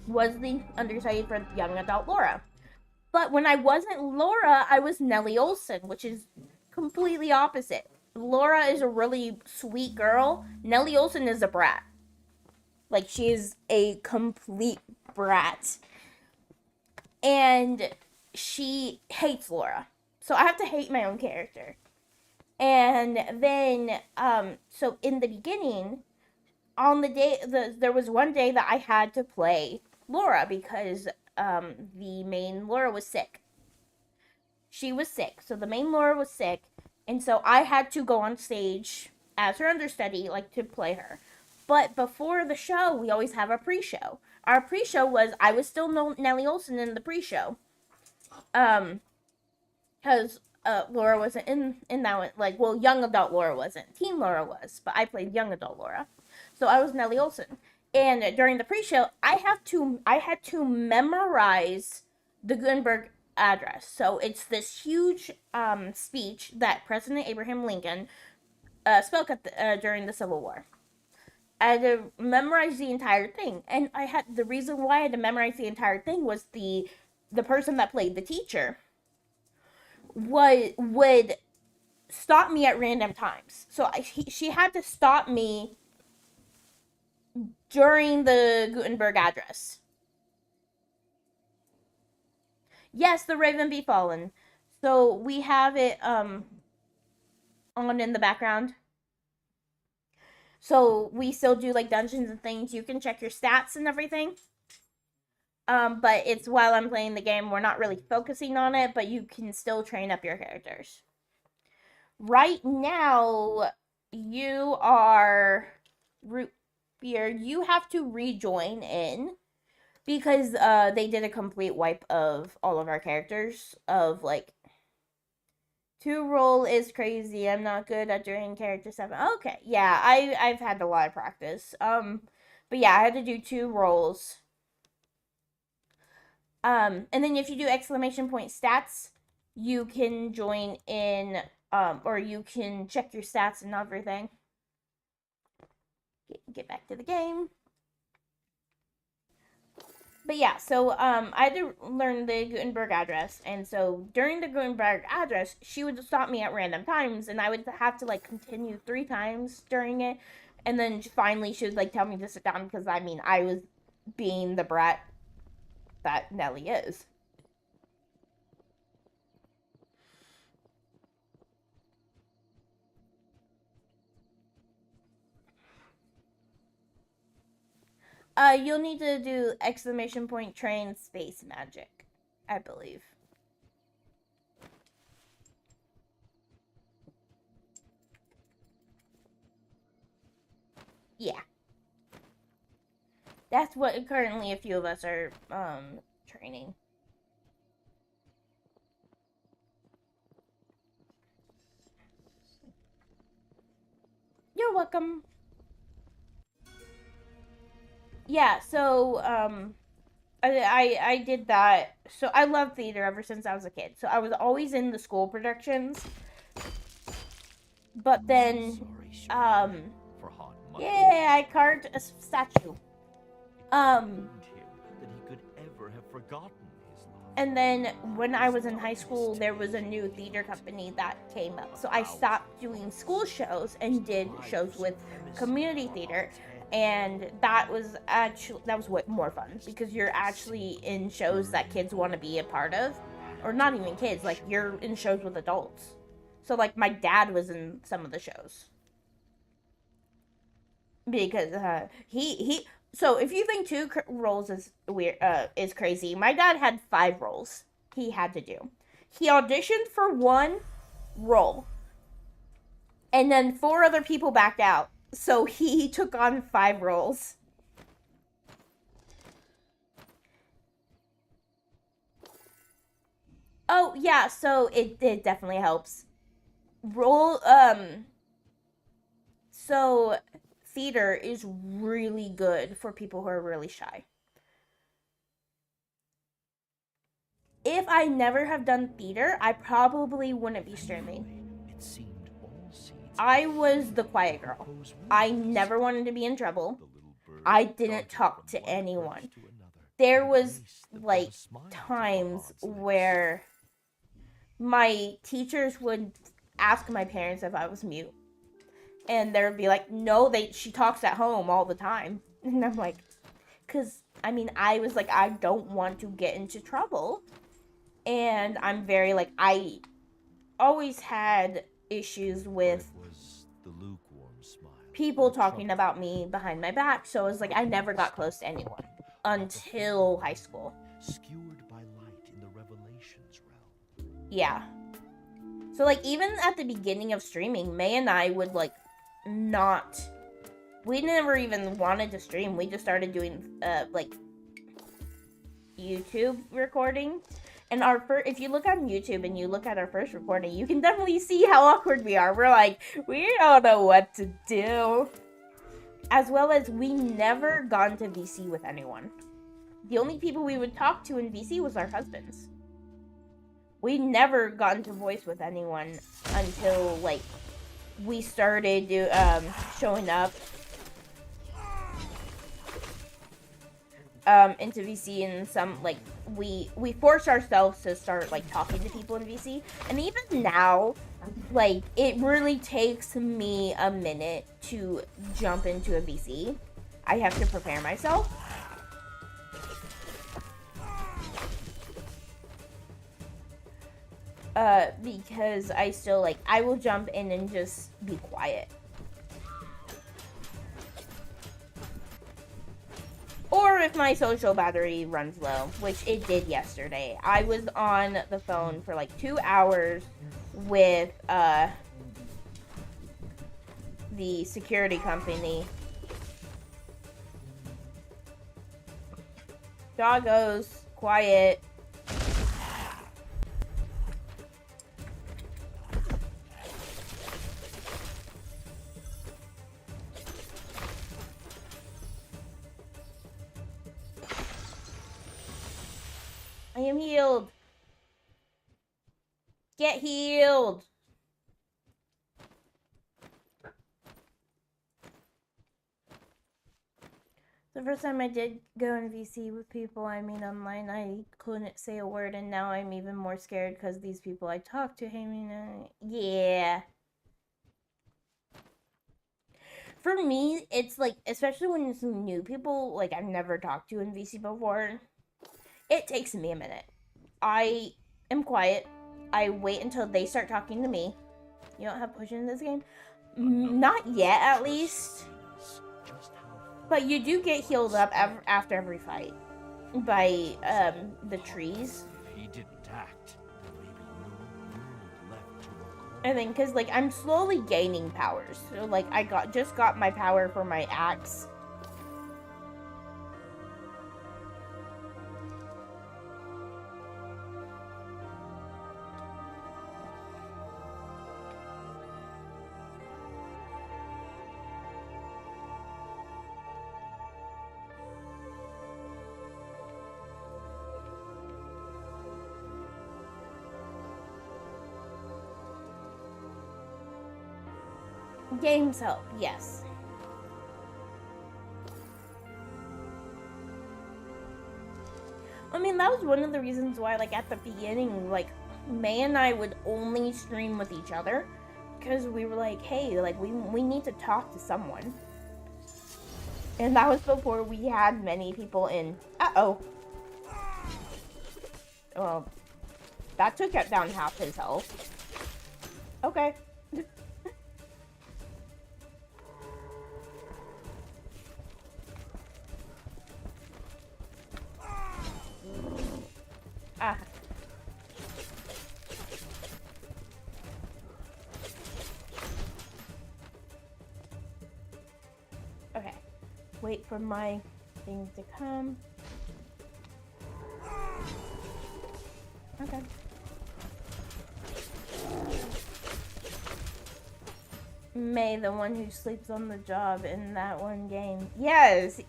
was the understudy for young adult Laura. But when I wasn't Laura, I was Nellie Olson, which is completely opposite. Laura is a really sweet girl. Nellie Olson is a brat. Like, she is a complete brat. And she hates Laura. So I have to hate my own character. And then, so in the beginning, on the day, there was one day that I had to play Laura because the main Laura was sick. She was sick, so the main Laura was sick, and so I had to go on stage as her understudy, like, to play her. But before the show, we always have a pre-show. Our pre-show was, I was still Nellie Olson in the pre-show. Because Laura wasn't in that one. Like, well, young adult Laura wasn't. Teen Laura was, but I played young adult Laura. So I was Nellie Olson. And during the pre-show, I had to memorize the Gutenberg address. So it's this huge speech that President Abraham Lincoln spoke at during the Civil War. I had to memorize the entire thing, and the reason why I had to memorize the entire thing was the person that played the teacher would stop me at random times. So she had to stop me during the Gutenberg address. Yes, the Raven be fallen. So we have it on in the background. So we still do like dungeons and things. You can check your stats and everything. But it's while I'm playing the game, we're not really focusing on it, but you can still train up your characters. Right now, you are Root Beer. You have to rejoin in because they did a complete wipe of all of our characters. Of like, 2 roll is crazy. I'm not good at doing character 7. Okay, yeah, I've had a lot of practice. But yeah, I had to do 2 rolls. And then if you do exclamation point stats, you can join in, or you can check your stats and everything. Get back to the game. But yeah, so I had to learn the Gutenberg address, and so during the Gutenberg address, she would stop me at random times, and I would have to like continue 3 times during it, and then finally she would like tell me to sit down because I mean I was being the brat that Nellie is. You'll need to do exclamation point train space magic, I believe. Yeah. That's what currently a few of us are training. You're welcome. Yeah, so I did that. So I love theater ever since I was a kid. So I was always in the school productions. But then yeah, I carved a statue. And then when I was in high school, there was a new theater company that came up. So I stopped doing school shows and did shows with community theater. And that was way more fun because you're actually in shows that kids want to be a part of, or not even kids, like you're in shows with adults. So like my dad was in some of the shows because he so if you think 2 roles is weird is crazy, my dad had 5 roles he had to do. He auditioned for 1 role, and then 4 other people backed out. So he took on 5 roles. Oh, yeah, so it definitely helps. So theater is really good for people who are really shy. If I never have done theater, I probably wouldn't be streaming. I was the quiet girl. I never wanted to be in trouble. I didn't talk to anyone. There was like times where my teachers would ask my parents if I was mute. And they'd be like, no, she talks at home all the time. And I'm like, because, I mean, I was like, I don't want to get into trouble. And I'm very, like, I always had issues with people talking about me behind my back. So it was like, I never got close to anyone until high school. Skewered by light in the Revelations realm. Yeah. So, like, even at the beginning of streaming, May and I would, like, we never even wanted to stream. We just started doing, like, YouTube recording. And if you look on YouTube and you look at our first recording, you can definitely see how awkward we are. We're like, we don't know what to do. As well as we never gone to VC with anyone. The only people we would talk to in VC was our husbands. We never got into voice with anyone until, like, we started showing up into VC, and some, like, we forced ourselves to start, like, talking to people in VC. And even now, like, it really takes me a minute to jump into a VC. I have to prepare myself. Because I still, like, I will jump in and just be quiet. Or if my social battery runs low, which it did yesterday. I was on the phone for like 2 hours with the security company. Doggos, quiet. I am healed. Get healed. The first time I did go in VC with people I meet online, I couldn't say a word, and now I'm even more scared because these people I talk to hate me. Yeah. For me, it's like, especially when it's new people, like I've never talked to in VC before, it takes me a minute. I am quiet. I wait until they start talking to me. You don't have push in this game? Not yet, at least. But you do get healed up after every fight by the trees. He didn't act. I think because, like, I'm slowly gaining powers. So, like, I just got my power for my axe. Games help, yes. I mean, that was one of the reasons why, like, at the beginning, like, May and I would only stream with each other. Because we were like, hey, like, we need to talk to someone. And that was before we had many people in. Uh-oh. Well, that took down half his health. Okay. Ah. Okay. Wait for my thing to come. Okay. May, the one who sleeps on the job in that one game. Yes!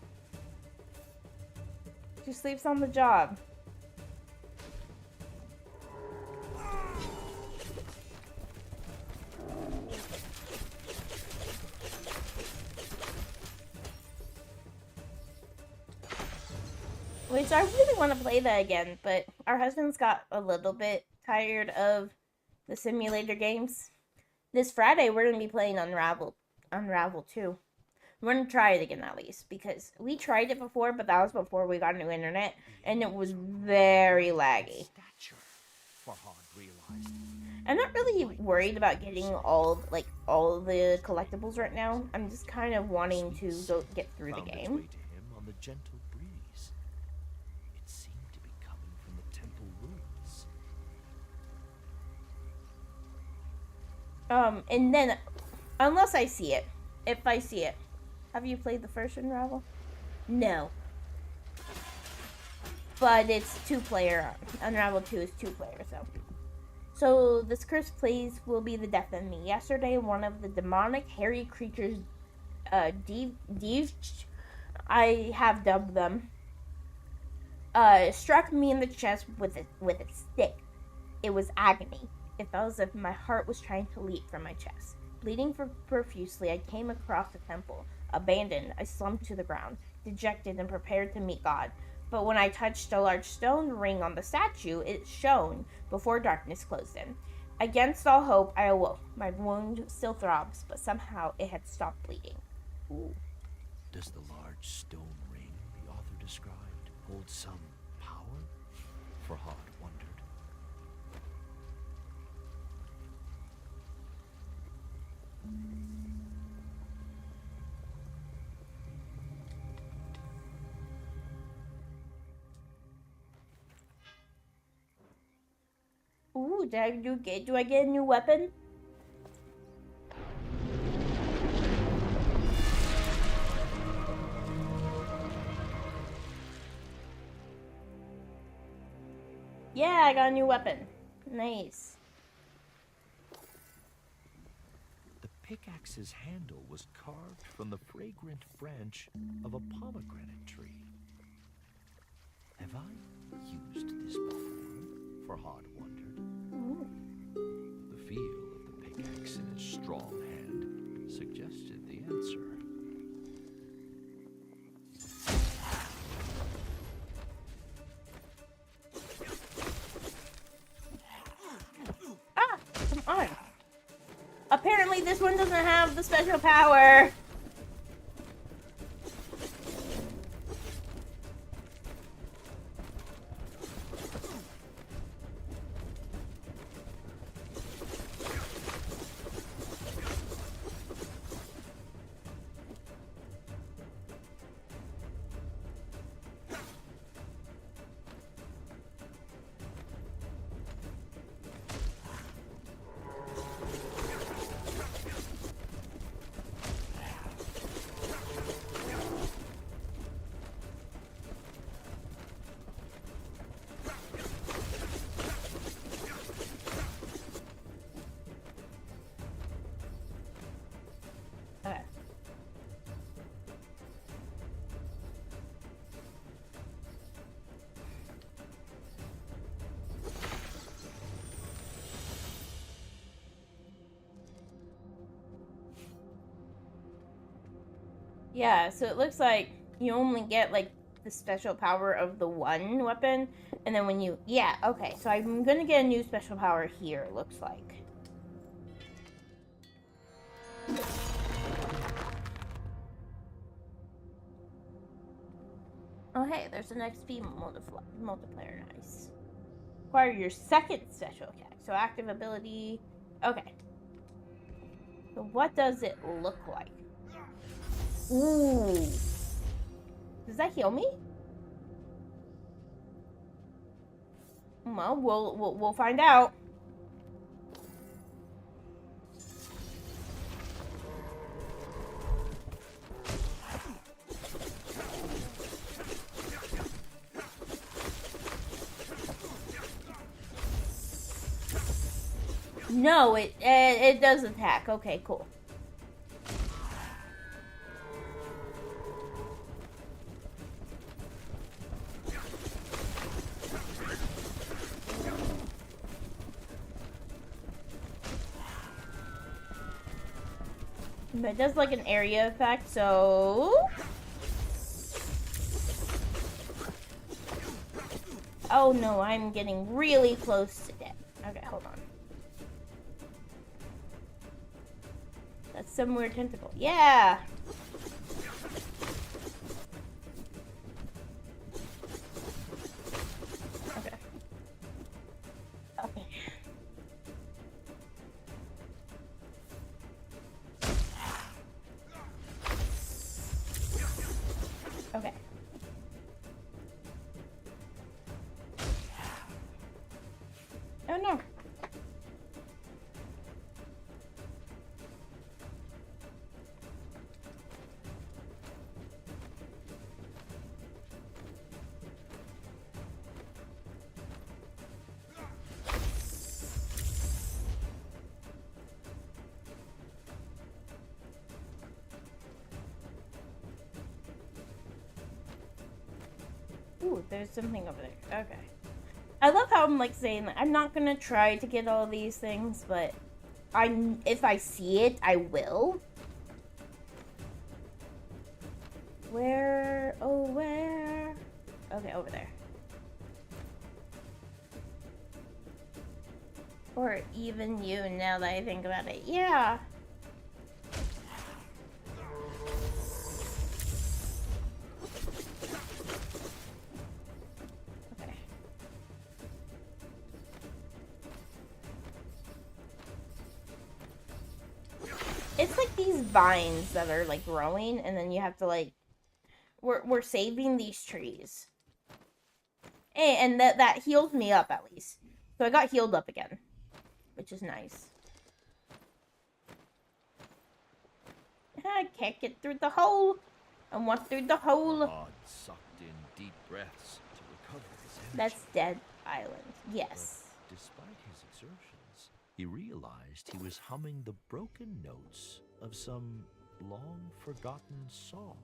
She sleeps on the job. Which I really want to play that again, but our husbands got a little bit tired of the simulator games. This Friday, we're going to be playing Unravel 2. We're going to try it again at least, because we tried it before, but that was before we got new internet, and it was very laggy. I'm not really worried about getting all the collectibles right now. I'm just kind of wanting to go get through the game. And then, unless I see it, if I see it. Have you played the first Unravel? No. but it's 2-player. Unravel 2 is 2-player, so this cursed place will be the death of me. Yesterday, one of the demonic hairy creatures, I have dubbed them, struck me in the chest with its stick. It was agony. It felt as if my heart was trying to leap from my chest. Bleeding profusely, I came across the temple. Abandoned, I slumped to the ground, dejected and prepared to meet God. But when I touched a large stone ring on the statue, it shone before darkness closed in. Against all hope, I awoke. My wound still throbs, but somehow it had stopped bleeding. Ooh. Does the large stone ring the author described hold some power? Farhad wondered. Ooh, do I get a new weapon? Yeah, I got a new weapon. Nice. The pickaxe's handle was carved from the fragrant branch of a pomegranate tree. Have I used this before? Farhad wondered. Ooh. The feel of the pickaxe in his strong hand suggested the answer. Ah, come on. Apparently this one doesn't have the special power. Yeah, so it looks like you only get, like, the special power of the one weapon, and then when you... Yeah, okay, so I'm gonna get a new special power here, it looks like. Oh, hey, there's an XP multiplier, nice. Acquire your second special attack, so active ability... Okay. So what does it look like? Ooh. Does that heal me? Well, we'll find out. No, it does attack. Okay, cool. But it does like an area effect, so... Oh no, I'm getting really close to death. Okay, hold on. That's some weird tentacle. Yeah! Okay. Okay. Okay. Oh no. Ooh, there's something over there. Okay. I love how I'm like saying that I'm not gonna try to get all these things, but if I see it, I will. Where? Oh, where? Okay, over there. Or even you, now that I think about it. Yeah. Okay. It's like these vines that are like growing, and then you have to like we're saving these trees. And that heals me up at least. So I got healed up again, which is nice. I can't get through the hole. I want through the hole. Odd sucked in deep breaths to recover his energy. That's Dead Island. Yes. But despite his exertions, he realized he was humming the broken notes of some long-forgotten song.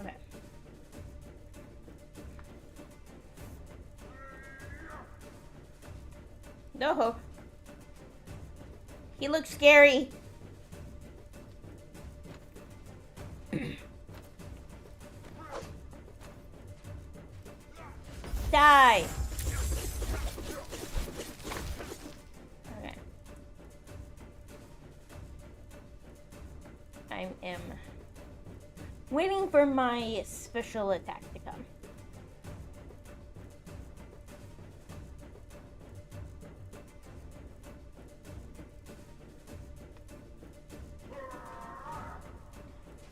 Okay. No. He looks scary. Die. Okay. I am waiting for my special attack to come.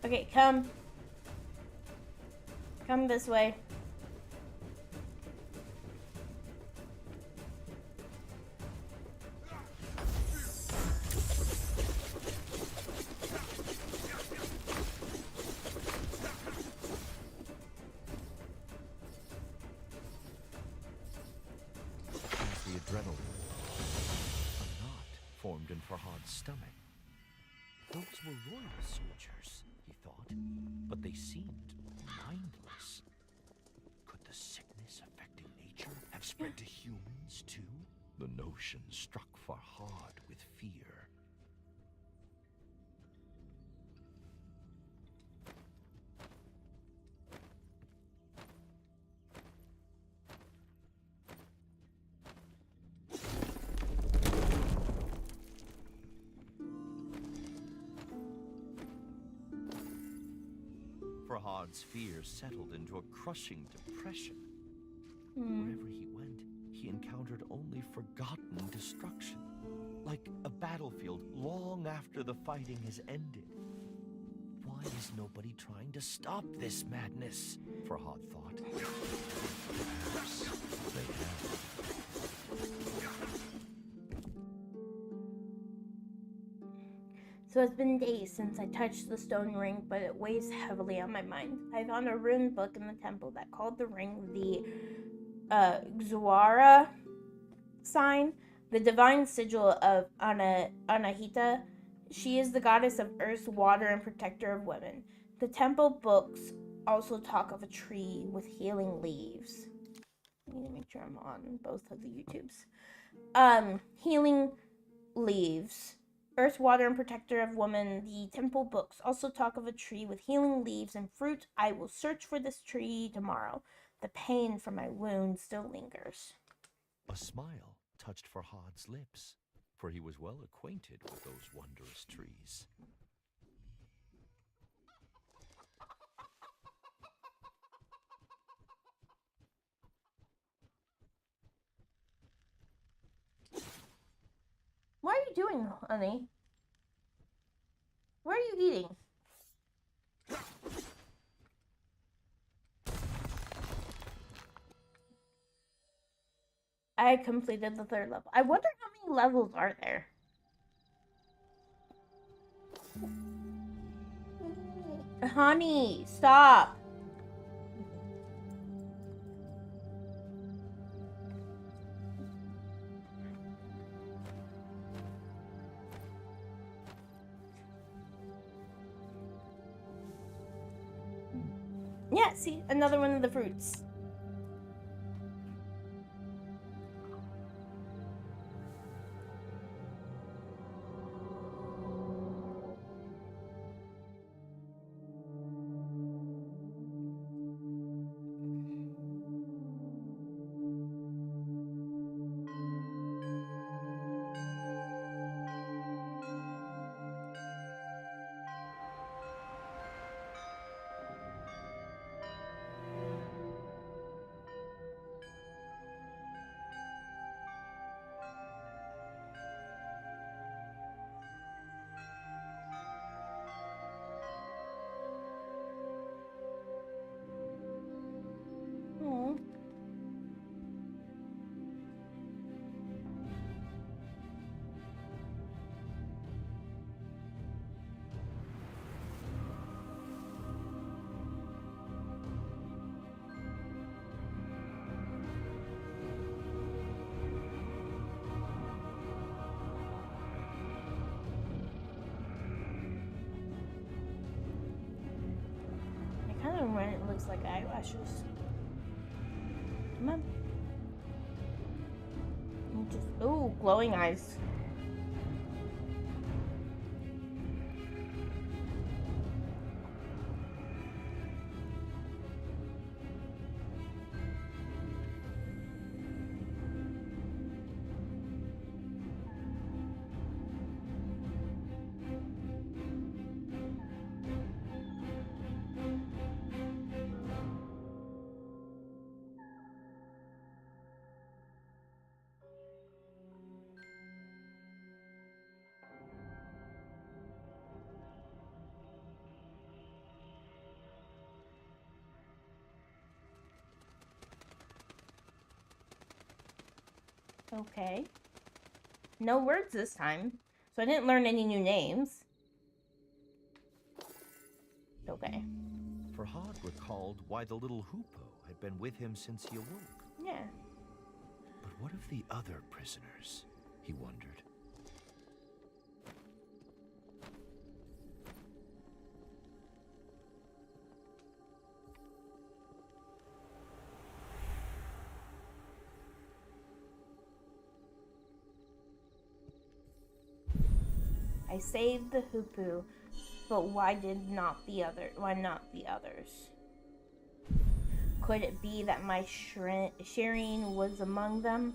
Okay, come. Come this way. The adrenaline. A knot formed in Farhad's stomach. Those were royal soldiers, he thought, but they seemed mindless. Could the sickness affecting nature have spread to humans too? The notion struck Farhad with fear. Farhad's fear settled into a crushing depression. Wherever he went, he encountered only forgotten destruction, like a battlefield long after the fighting has ended. Why is nobody trying to stop this madness? Farhad thought. Perhaps they have. So it's been days since I touched the stone ring, but it weighs heavily on my mind. I found a rune book in the temple that called the ring the Xuara sign, the divine sigil of Anahita. She is the goddess of earth, water, and protector of women. The temple books also talk of a tree with healing leaves. I need to make sure I'm on both of the YouTubes. Healing leaves. Earth, water, and protector of woman. The temple books also talk of a tree with healing leaves and fruit. I will search for this tree tomorrow. The pain from my wound still lingers. A smile touched Farhad's lips, for he was well acquainted with those wondrous trees. What are you doing, honey? What are you eating? I completed the 3rd level. I wonder how many levels are there. Honey, stop. Yeah, see, another one of the fruits. Oh. I kind of when it looks like eyelashes. Come on. Just, ooh, glowing eyes. Okay. No words this time. So I didn't learn any new names. Okay. Farhad recalled why the little hoopoe had been with him since he awoke. Yeah. But what of the other prisoners? He wondered. I saved the hoopoe, but why not the others? Could it be that my Shireen was among them?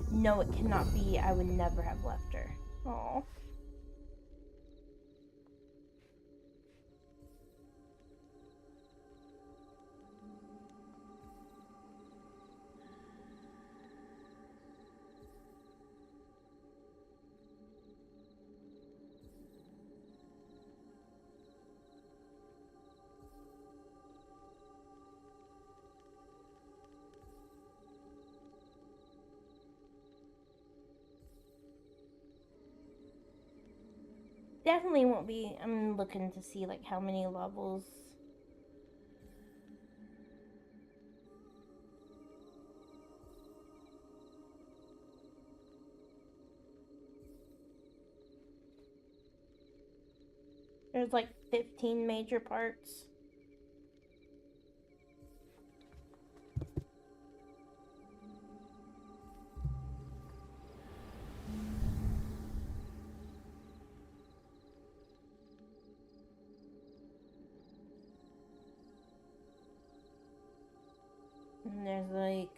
No, it cannot be. I would never have left her. Oh. Definitely won't be. I'm looking to see like how many levels. There's like 15 major parts. And there's like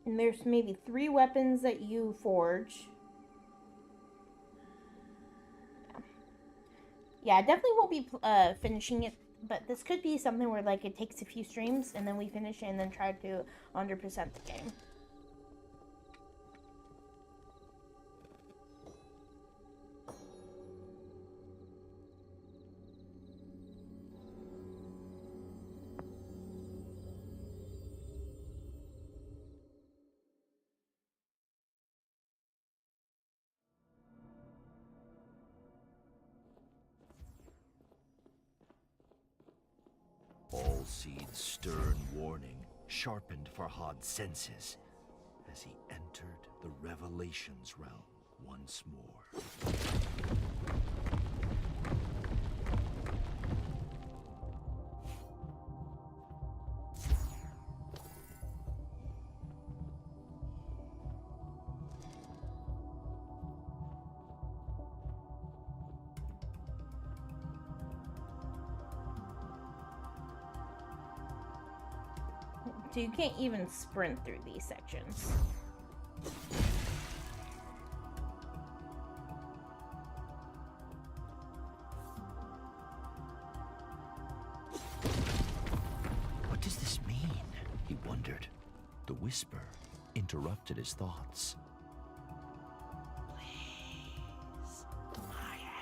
And there's maybe 3 weapons that you forge. Yeah, I definitely won't be finishing it, but this could be something where like it takes a few streams and then we finish it and then try to 100% the game. Allseed's stern warning sharpened Farhad's senses as he entered the Revelations realm once more. So you can't even sprint through these sections. What does this mean? He wondered. The whisper interrupted his thoughts. Please, my hands.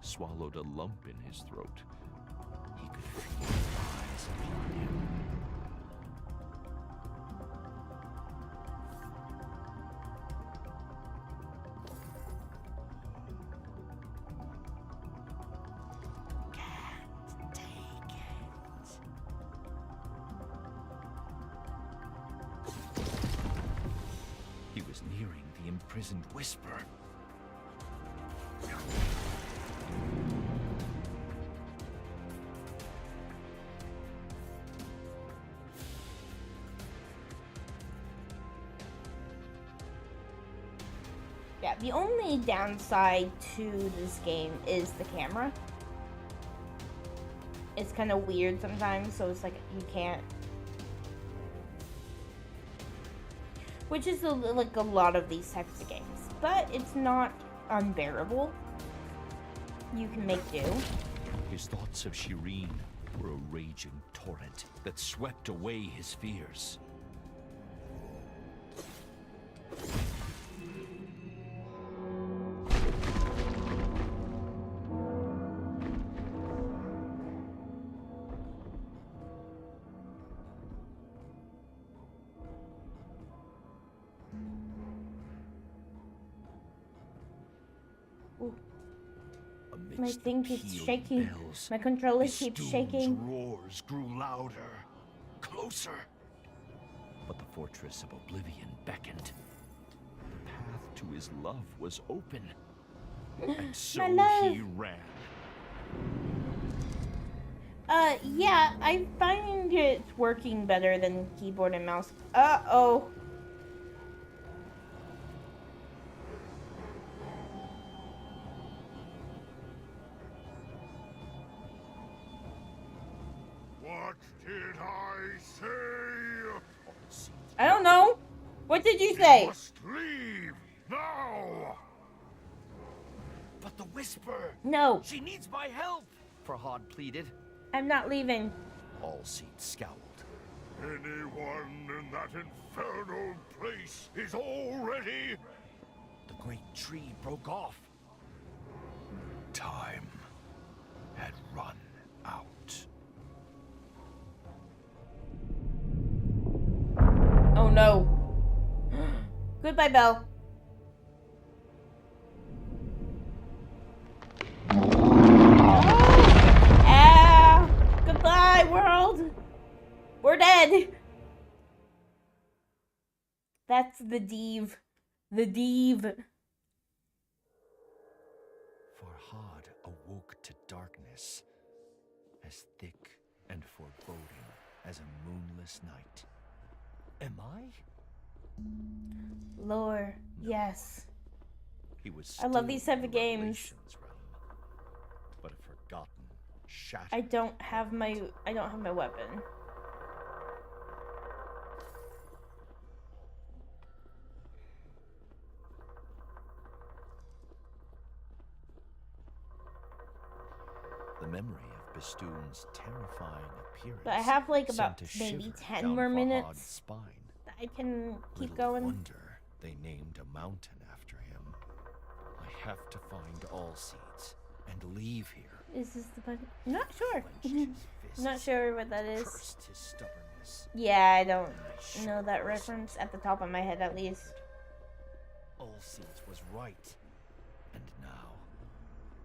Swallowed a lump in his throat. He could feel eyes upon him. Can't take it. He was nearing the imprisoned whisper. Yeah, the only downside to this game is the camera. It's kind of weird sometimes, so it's like you can't. Which is like a lot of these types of games. But it's not unbearable. You can make do. His thoughts of Shireen were a raging torrent that swept away his fears. My thing keeps shaking. Bells, My controller keeps shaking. Roars grew louder, closer. But the fortress of oblivion beckoned. The path to his love was open. And so he ran. Yeah, I find it working better than keyboard and mouse. Uh-oh. What did I say? I don't know. What did you say? Must leave now. But the whisper! No, She needs my help! Farhad pleaded. I'm not leaving. Allseed scowled. Anyone in that infernal place is already... The great tree broke off. Time had run out. Oh no. Goodbye, Belle. Ah! Goodbye, world. We're dead. That's the Div. The Div. Farhad awoke to darkness, as thick and foreboding as a moonless night. Am I? Lore. Yes. He was I love still these type in of the games. Revelations realm, but a forgotten, shattered. I don't have my weapon. The memory of Bastoon's terrifying appearance. But I have like about sent a maybe shiver 10 down more Farhad's minutes spine. that I can keep Little going. wonder they named a mountain after him. I have to find all seeds and leave here. Is this the button? Not sure. Clenched his Not fists, sure what that is. cursed his stubbornness. Yeah, I don't know that reference at the top of my head at least. All seeds was right. And now,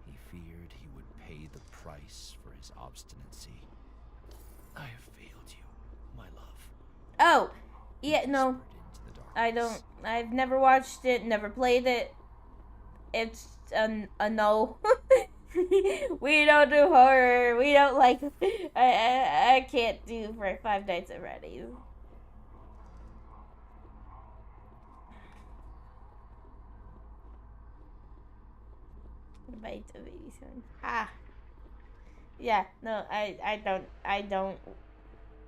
he feared he would pay the price for his obstinacy. I have failed you, my love. Oh, yeah, no. Whispered into the I darkness. don't. I've never watched it, never played it. It's a no. We don't do horror. We don't like. I can't do for Five Nights at Freddy's. Bite of 87. Ah. Yeah. No. I don't.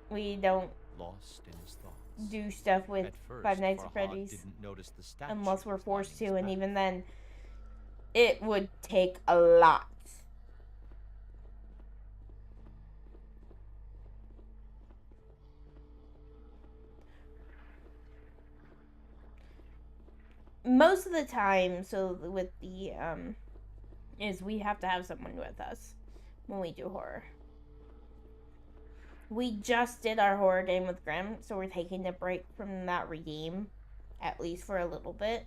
We don't Lost in his thoughts. do stuff with At first, Five Nights at Farhad Freddy's didn't notice the statue unless we're was forced lining to, his and back. even then, it would take a lot. Most of the time, so with the is we have to have someone with us when we do horror. We just did our horror game with Grim, so we're taking a break from that redeem, at least for a little bit.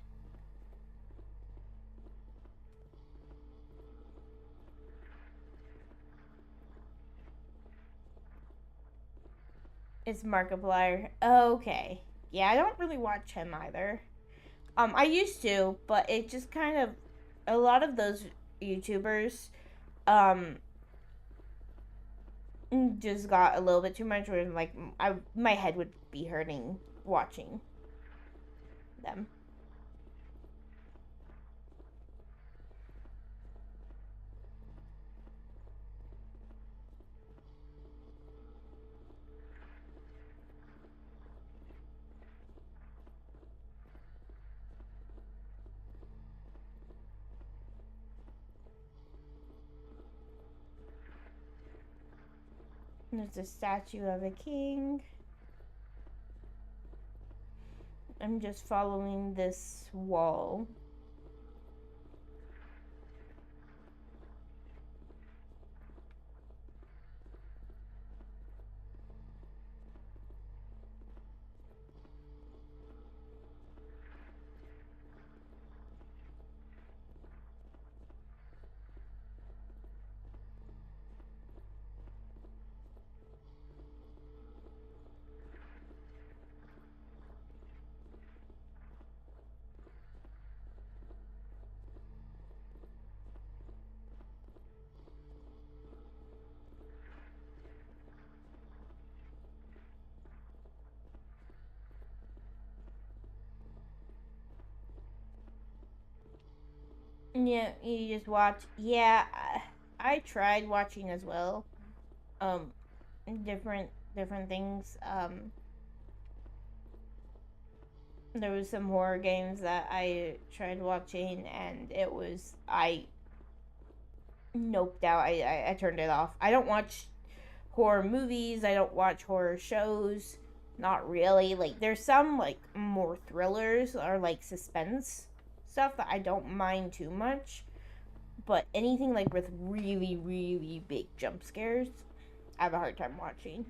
It's Markiplier. Okay. Yeah, I don't really watch him either. I used to, but it just kind of, a lot of those YouTubers, just got a little bit too much, where like my head would be hurting watching them. There's a statue of a king. I'm just following this wall. Yeah, you just watch. Yeah, I tried watching as well. Different things. There was some horror games that I tried watching, and it was I noped out. I turned it off. I don't watch horror movies. I don't watch horror shows. Not really. Like there's some like more thrillers or like suspense stuff that I don't mind too much, but anything like with really, really big jump scares, I have a hard time watching.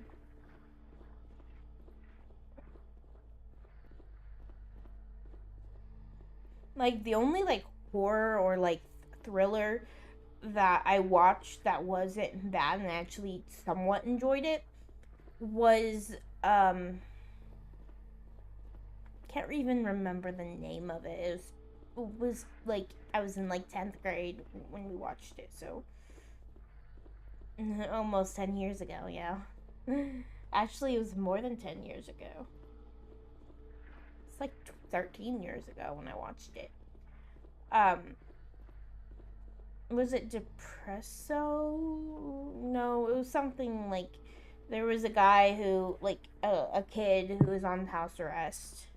Like, the only, like, horror or, like, thriller that I watched that wasn't bad and actually somewhat enjoyed it was, can't even remember the name of it. It was like, I was in, like, 10th grade when we watched it, so almost 10 years ago, yeah. Actually, it was more than 10 years ago. It's like 13 years ago when I watched it. Was it Depresso? No, it was something like, there was a guy who, like, a kid who was on house arrest.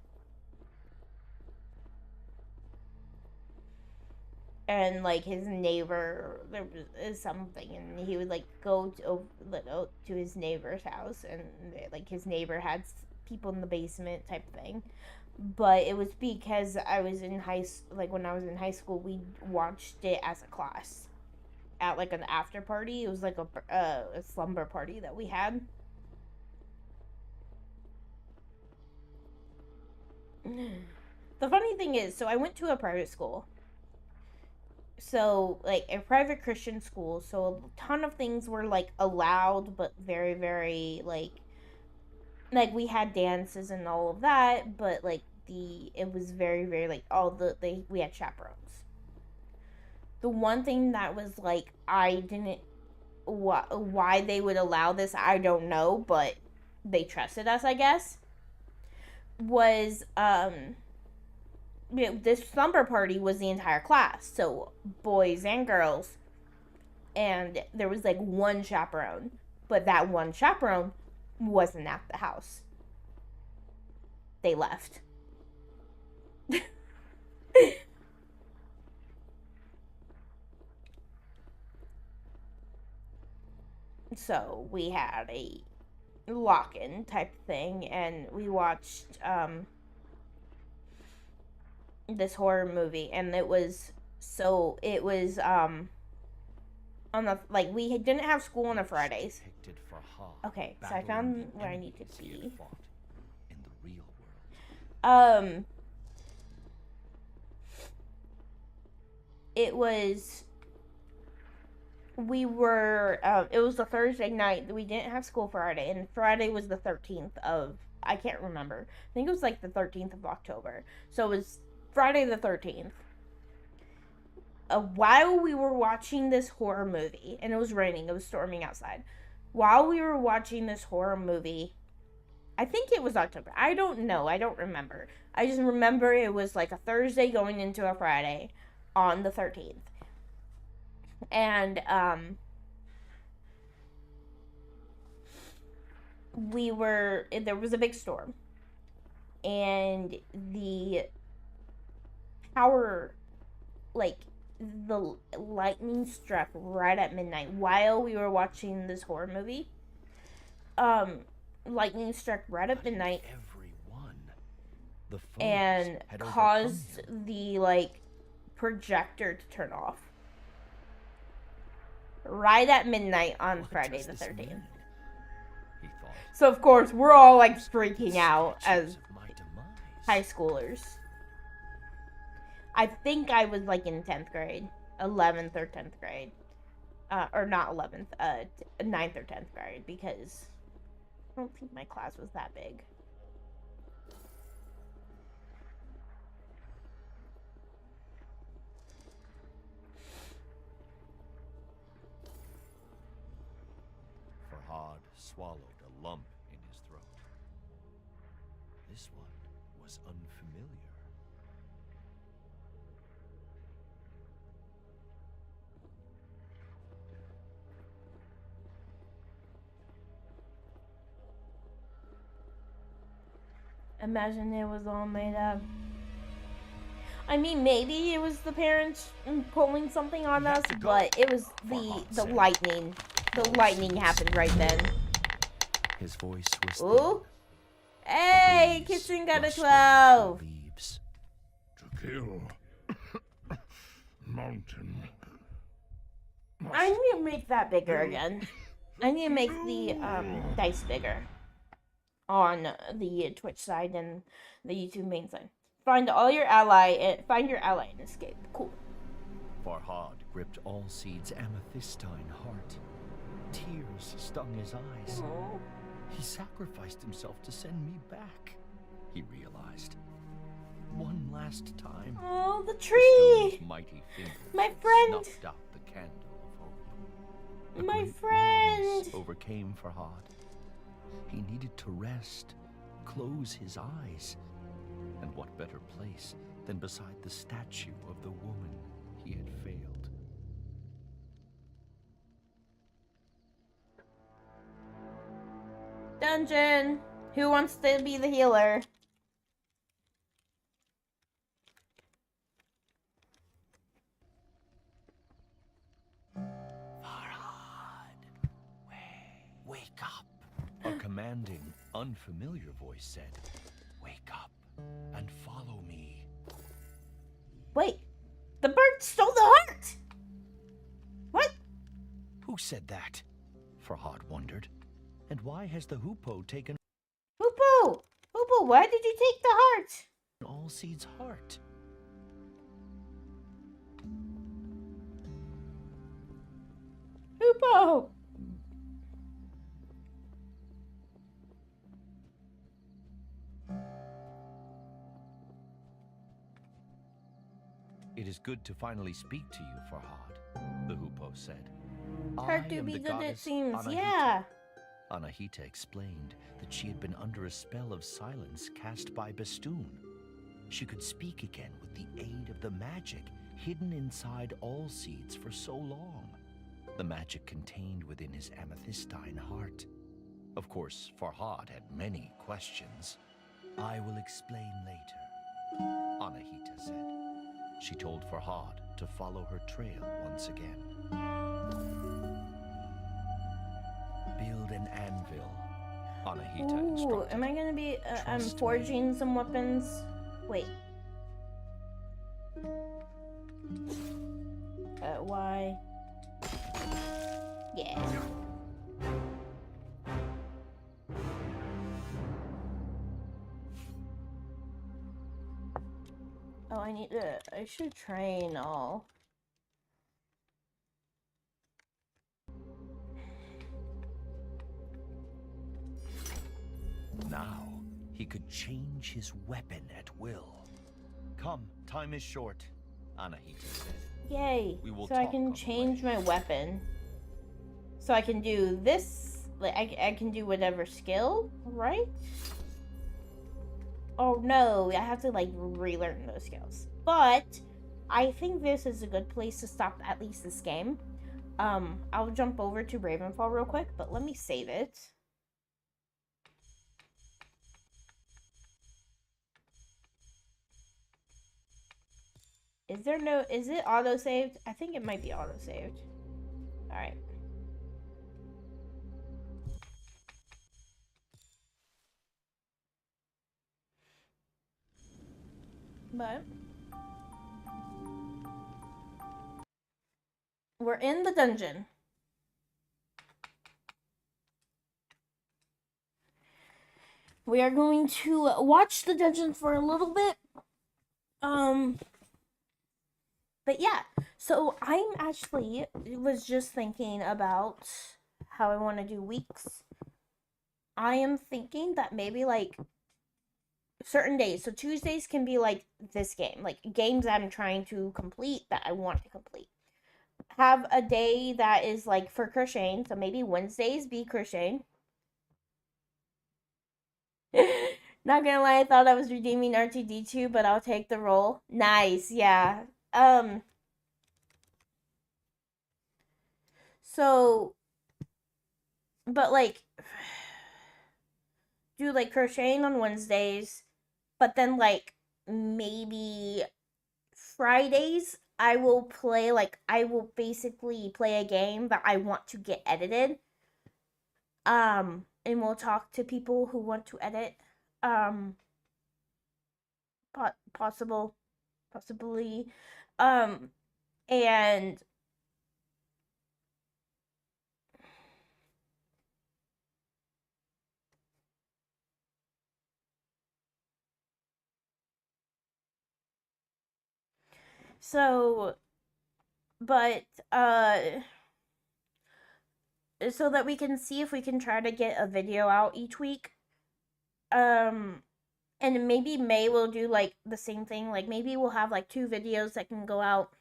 And, like, his neighbor, there was something, and he would, like, go to his neighbor's house, and, like, his neighbor had people in the basement type thing. But it was because I was in when I was in high school, we watched it as a class at, like, an after party. It was like a slumber party that we had. The funny thing is, so I went to a private school. So, like, a private Christian school, so a ton of things were, like, allowed, but very, very, like, we had dances and all of that, but, like, it was very, very, like, we had chaperones. The one thing that was, like, I didn't, why they would allow this, I don't know, but they trusted us, I guess, was, this slumber party was the entire class, so boys and girls, and there was, like, one chaperone, but that one chaperone wasn't at the house. They left. So we had a lock-in type thing, and we watched this horror movie, and it was on the, like, we didn't have school on the Fridays. Okay, so I found where I need to be. It was it was a Thursday night. We didn't have school Friday, and Friday was the 13th of, I can't remember. I think it was like the 13th of October. So it was Friday the 13th. While we were watching this horror movie, and it was raining, it was storming outside. While we were watching this horror movie, I think it was October. I don't know. I don't remember. I just remember it was like a Thursday going into a Friday on the 13th. And, there was a big storm. And the power, like, the lightning struck right at midnight while we were watching this horror movie. Lightning struck right at midnight and caused the, like, projector to turn off right at midnight on Friday the 13th. So of course we're all, like, freaking out as high schoolers. I think I was, like, in 10th grade, 11th or 10th grade, or not 11th, 9th or 10th grade, because I don't think my class was that big. Farhad swallowed a lump in his throat. This one was unfamiliar. Imagine it was all made up. I mean, maybe it was the parents pulling something on us, but it was the lightning. The lightning happened right then. His voice was Ooh. Hey, Kitchen got a 12. To kill. Mountain. I need to make that bigger again. I need to make the dice bigger on the Twitch side and the YouTube main side. Find your ally and escape. Cool. Farhad gripped Allseed's amethystine heart. Tears stung his eyes. Oh. He sacrificed himself to send me back, he realized. One last time. Oh, the The tree! stone's mighty fingers My friend! snuffed out the candle of hope. A My great friend! weariness overcame Farhad. He needed to rest, close his eyes. And what better place than beside the statue of the woman he had failed? Dungeon! Who wants to be the healer? Farhad, wake up. A commanding, unfamiliar voice said, "Wake up and follow me." Wait, the bird stole the heart! What? Who said that? Farhad wondered. And why has the hoopoe taken Hoopoe! Hoopoe, why did you take the heart? Allseed's heart? Hoopoe! It is good to finally speak to you, Farhad, the hoopoe said. Hard I to am be the good, it goddess seems. Anahita. Yeah. Anahita explained that she had been under a spell of silence cast by Bestoon. She could speak again with the aid of the magic hidden inside Allseeds for so long. The magic contained within his amethystine heart. Of course, Farhad had many questions. I will explain later, Anahita said. She told Farhad to follow her trail once again. Build an anvil, Anahita Ooh, instructed. am I gonna be, I'm Trust forging some weapons? Wait. Why? Yeah. Oh, I should train all. Now, he could change his weapon at will. Come, time is short, Anahita said. Yay! We will So I talk can on the change way. my weapon. So I can do this, like, I can do whatever skill, right? Oh no, I have to, like, relearn those skills. But, I think this is a good place to stop at least this game. I'll jump over to Ravenfall real quick, but let me save it. Is it auto-saved? I think it might be auto-saved. Alright. But we're in the dungeon. We are going to watch the dungeon for a little bit. But yeah, so I'm actually was just thinking about how I want to do weeks. I am thinking that maybe like certain days. So Tuesdays can be like this game, like games I'm trying to complete that I want to complete. Have a day that is like for crocheting. So maybe Wednesdays be crocheting. Not gonna lie, I thought I was redeeming R2D2, but I'll take the role. Nice, yeah. So, but like, do like crocheting on Wednesdays, but then like maybe Fridays I will basically play a game that I want to get edited. And we'll talk to people who want to edit. Possibly. And So, but so that we can see if we can try to get a video out each week. And maybe May will do like the same thing. Like maybe we'll have like 2 videos that can go out.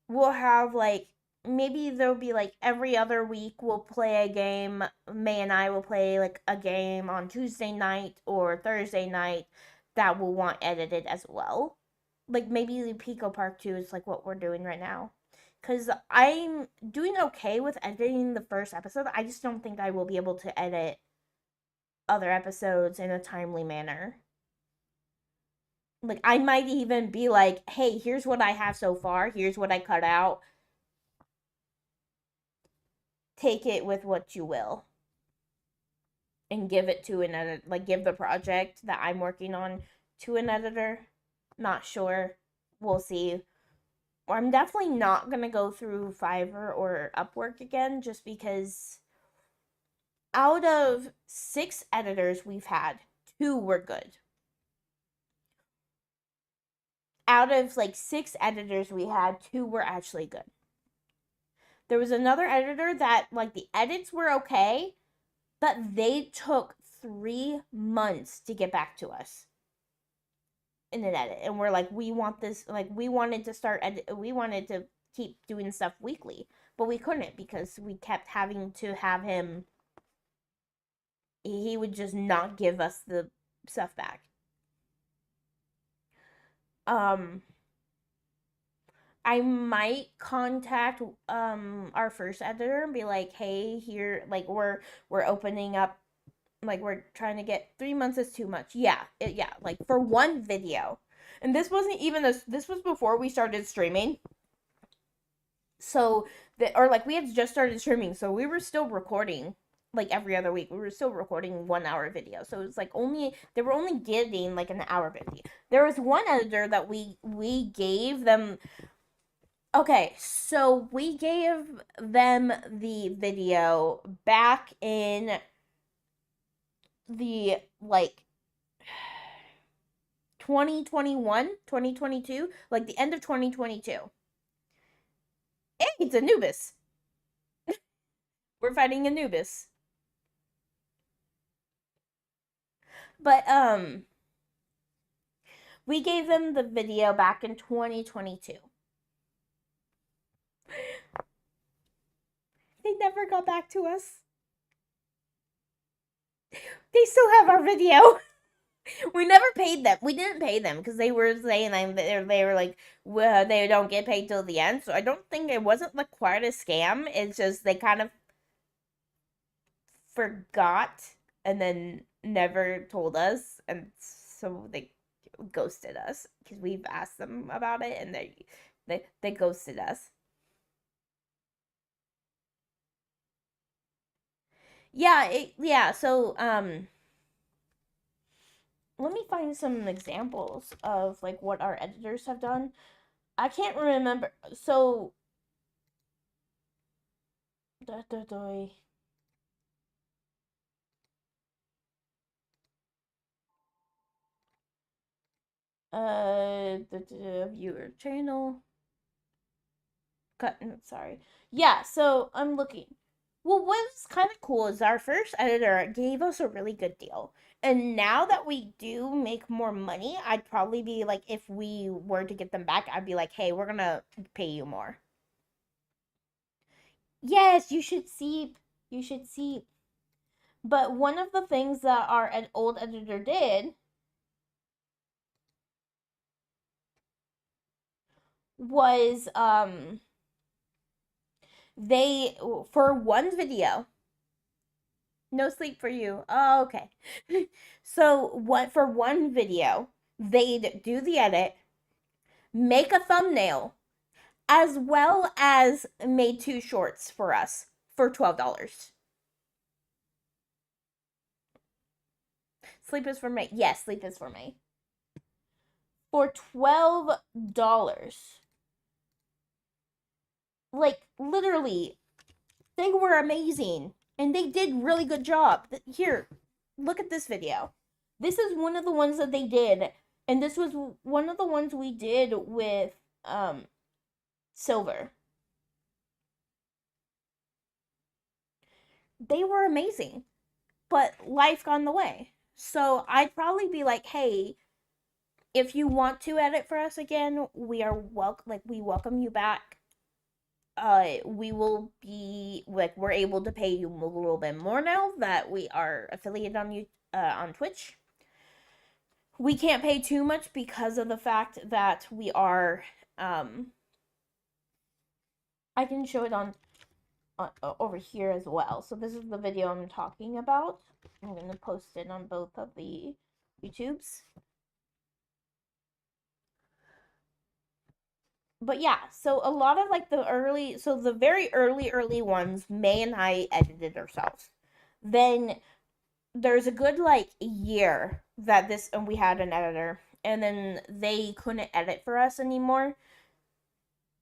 We'll have like maybe there'll be like every other week we'll play a game. May and I will play like a game on Tuesday night or Thursday night that we'll want edited as well. Like maybe the Pico Park 2 is like what we're doing right now. Cause I'm doing okay with editing the first episode. I just don't think I will be able to edit other episodes in a timely manner. Like I might even be like, hey, here's what I have so far, here's what I cut out. Take it with what you will. And give it to an editor, like give the project that I'm working on to an editor. Not sure. We'll see. Or I'm definitely not gonna go through Fiverr or Upwork again just because out of 6 editors we've had, 2 were good. Out of like 6 editors we had, 2 were actually good. There was another editor that like the edits were okay, but they took 3 months to get back to us in an edit. And we're like, we want this, like we wanted to keep doing stuff weekly, but we couldn't because we kept having to have him, he would just not give us the stuff back. I might contact our first editor and be like, hey, here, like we're opening up, like we're trying to get 3 months is too much. Yeah, like for one video. And this wasn't even this was before we started streaming. So or like we had just started streaming, so we were still recording like every other week. We were still recording 1 hour video. So it was like they were only getting like an hour video. There was one editor that we gave them. Okay, so we gave them the video back in the like 2021, 2022, like the end of 2022. Hey, it's Anubis. We're fighting Anubis. But we gave them the video back in 2022. They never got back to us. They still have our video. We never paid them. We didn't pay them because they were saying they were like, well, they don't get paid till the end. So I don't think it wasn't like quite a scam. It's just they kind of forgot and then never told us, and so they ghosted us because we've asked them about it and they ghosted us. Yeah, so let me find some examples of like what our editors have done. I can't remember. So the viewer channel. Sorry. Yeah, so I'm looking. Well, what's kind of cool is our first editor gave us a really good deal. And now that we do make more money, I'd probably be like, if we were to get them back, I'd be like, hey, we're gonna pay you more. Yes, you should see. You should see. But one of the things that our old editor did was they, for one video, no sleep for you. Oh, okay. So for one video, they'd do the edit, make a thumbnail, as well as made 2 shorts for us for $12. Sleep is for me. Yes, sleep is for me. For $12. Like, literally, they were amazing. And they did really good job. Here, look at this video. This is one of the ones that they did And this was one of the ones we did with Silver. They were amazing, but life got in the way. So I'd probably be like, hey, if you want to edit for us again, we are we welcome you back. We will be like, we're able to pay you a little bit more now that we are affiliated on Twitch. We can't pay too much because of the fact that we are I can show it on over here as well. So this is the video I'm talking about. I'm going to post it on both of the YouTubes. But yeah, so a lot of like the very early ones, May and I edited ourselves. Then there's a good like year that this and we had an editor, and then they couldn't edit for us anymore,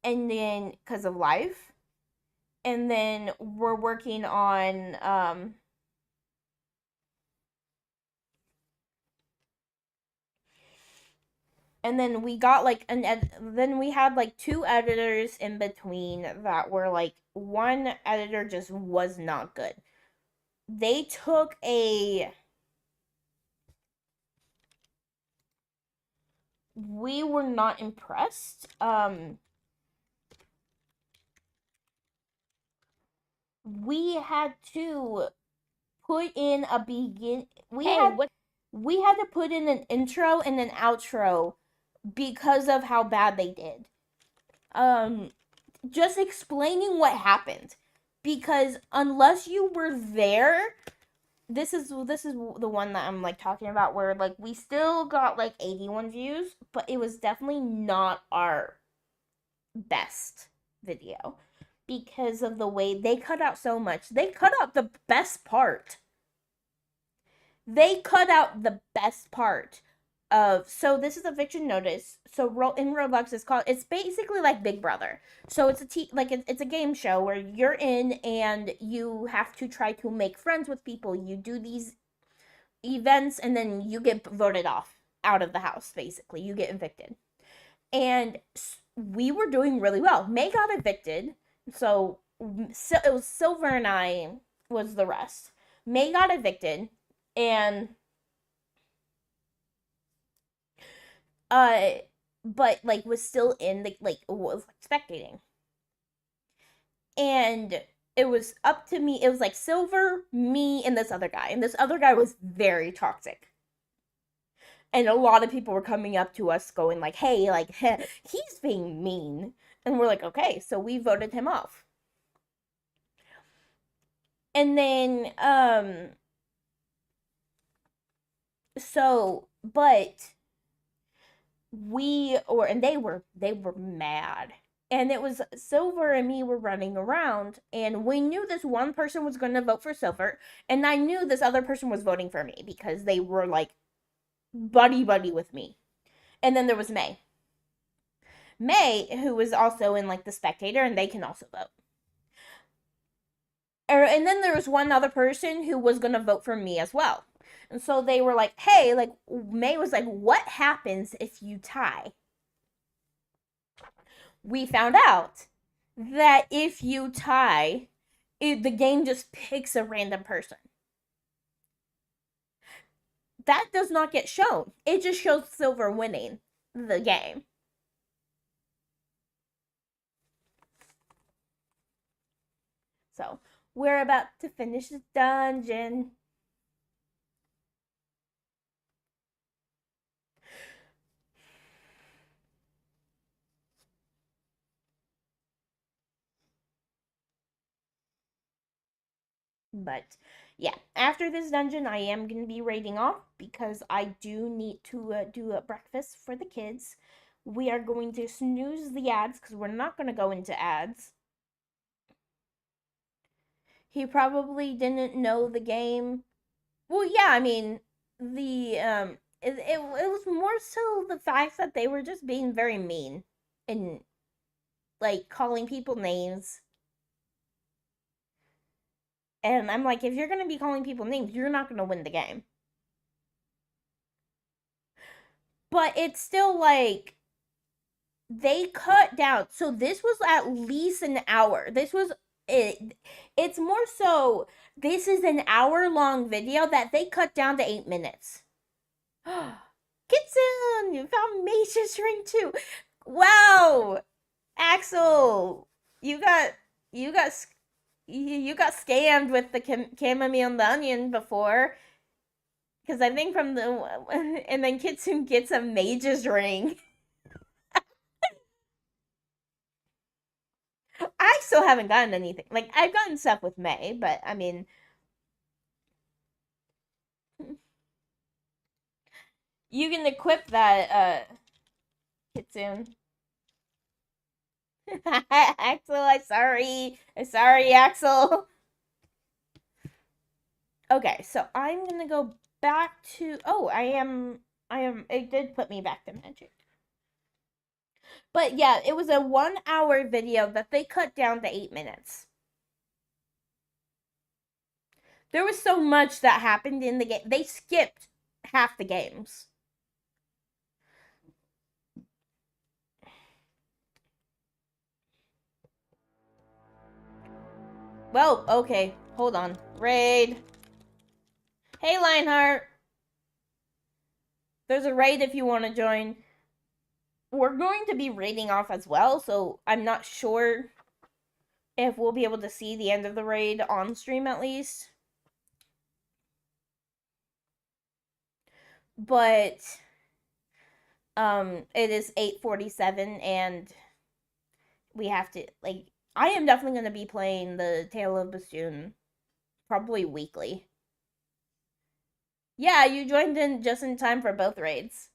and then because of life, and then we're working on and then we got like then we had like two editors in between that were like, one editor just was not good. They took a we were not impressed. We had to put in a begin we had to put in an intro and an outro because of how bad they did. Just explaining what happened, because unless you were there, this is the one that I'm like talking about, where like we still got like 81 views, but it was definitely not our best video because of the way they cut out so much. They cut out the best part. They cut out the best part of, so this is eviction notice. So in Roblox it's basically like Big Brother. So it's it's a game show where you're in and you have to try to make friends with people. You do these events and then you get voted out of the house. Basically, you get evicted. And we were doing really well. May got evicted, so it was Silver and I was the rest. May got evicted, and but like was still in the was like spectating, and it was up to me. It was like Silver, me, and this other guy, and this other guy was very toxic. And a lot of people were coming up to us going like, hey, like, he's being mean. And we're like, okay, so we voted him off. And then, so, but and they were mad. And it was Silver and me were running around, and we knew this one person was going to vote for Silver, and I knew this other person was voting for me because they were like buddy with me. And then there was May, who was also in like the spectator, and they can also vote. And then there was one other person who was gonna vote for me as well. And so they were like, hey, like May was like, what happens if you tie? We found out that if you tie, the game just picks a random person. That does not get shown. It just shows Silver winning the game. So we're about to finish the dungeon. But yeah, after this dungeon, I am going to be raiding off because I do need to do a breakfast for the kids. We are going to snooze the ads because we're not going to go into ads. He probably didn't know the game. Well, yeah, I mean, it was more so the fact that they were just being very mean and like calling people names. And I'm like, if you're going to be calling people names, you're not going to win the game. But it's still like they cut down. So this was at least an hour. This was it. It's more so this is an hour-long video that they cut down to 8 minutes. Kitsun, you found Mage's ring too. Wow, Axel, you got you got you got scammed with the chamomile and the onion before. Because I think from the and then Kitsune gets a Mage's ring. I still haven't gotten anything. Like, I've gotten stuff with May, but I mean, you can equip that, Kitsune. Axel, I'm sorry. I'm sorry, Axel. Okay, so I'm gonna go back to. Oh, I am. It did put me back to magic. But yeah, it was a 1 hour video that they cut down to 8 minutes. There was so much that happened in the game. They skipped half the games. Well, okay. Hold on. Raid. Hey, Lionheart. There's a raid if you want to join. We're going to be raiding off as well, so I'm not sure if we'll be able to see the end of the raid on stream at least. But it is 8:47 and we have to, like, I am definitely going to be playing the Tale of Bastion probably weekly. Yeah, you joined in just in time for both raids.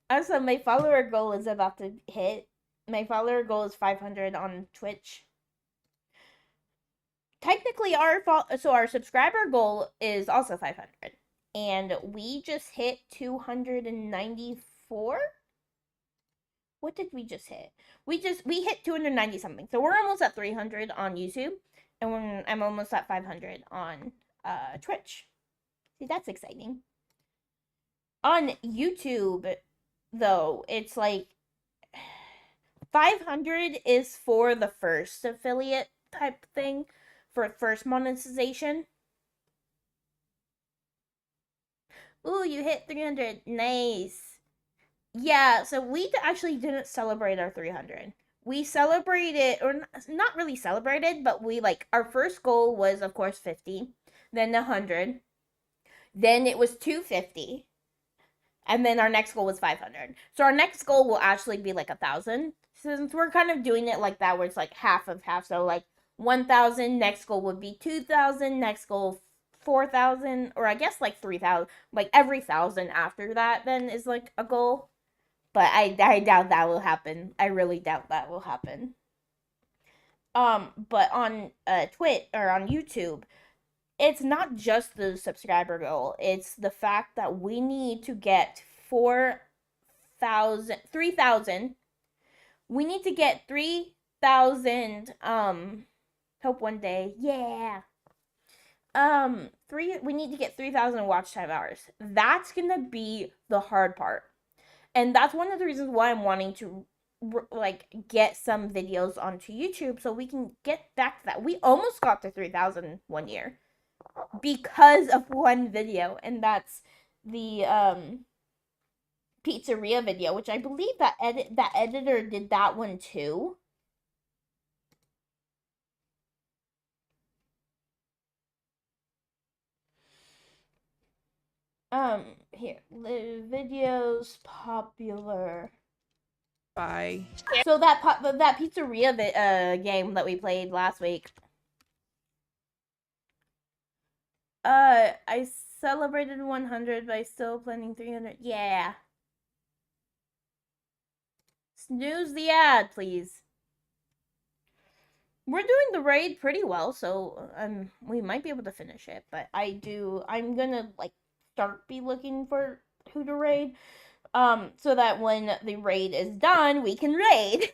Also, my follower goal is about to hit. My follower goal is 500 on Twitch. Technically, our subscriber goal is also 500, and we just hit 294. What did we just hit? We hit 290 something. So we're almost at 300 on YouTube, and I'm almost at 500 on Twitch. See, that's exciting. On YouTube, though, it's like 500 is for the first affiliate type thing, for first monetization. Ooh, you hit 300. Nice. Yeah, so we actually didn't celebrate our 300. We celebrated, or not really celebrated, but we, like, our first goal was, of course, 50, then 100, then it was 250, and then our next goal was 500. So our next goal will actually be, like, 1,000, since we're kind of doing it like that, where it's, like, half of half, so, like, 1,000, next goal would be 2,000, next goal 4,000, or I guess, like, 3,000, like, every 1,000 after that, then, is, like, a goal. But I doubt that will happen. I really doubt that will happen. But on Twitch or on YouTube, it's not just the subscriber goal. It's the fact that we need to get 3,000. We need to get 3,000. Hope one day. Yeah. We need to get 3,000 watch time hours. That's gonna be the hard part. And that's one of the reasons why I'm wanting to, like, get some videos onto YouTube so we can get back to that. We almost got to 3,000 one year because of one video, and that's the pizzeria video, which I believe that editor did that one too. Here, videos popular. Bye. So that pizzeria game that we played last week. I celebrated 100 by still planning 300. Yeah. Snooze the ad, please. We're doing the raid pretty well, so we might be able to finish it, but I'm gonna, like, be looking for who to raid, so that when the raid is done, we can raid.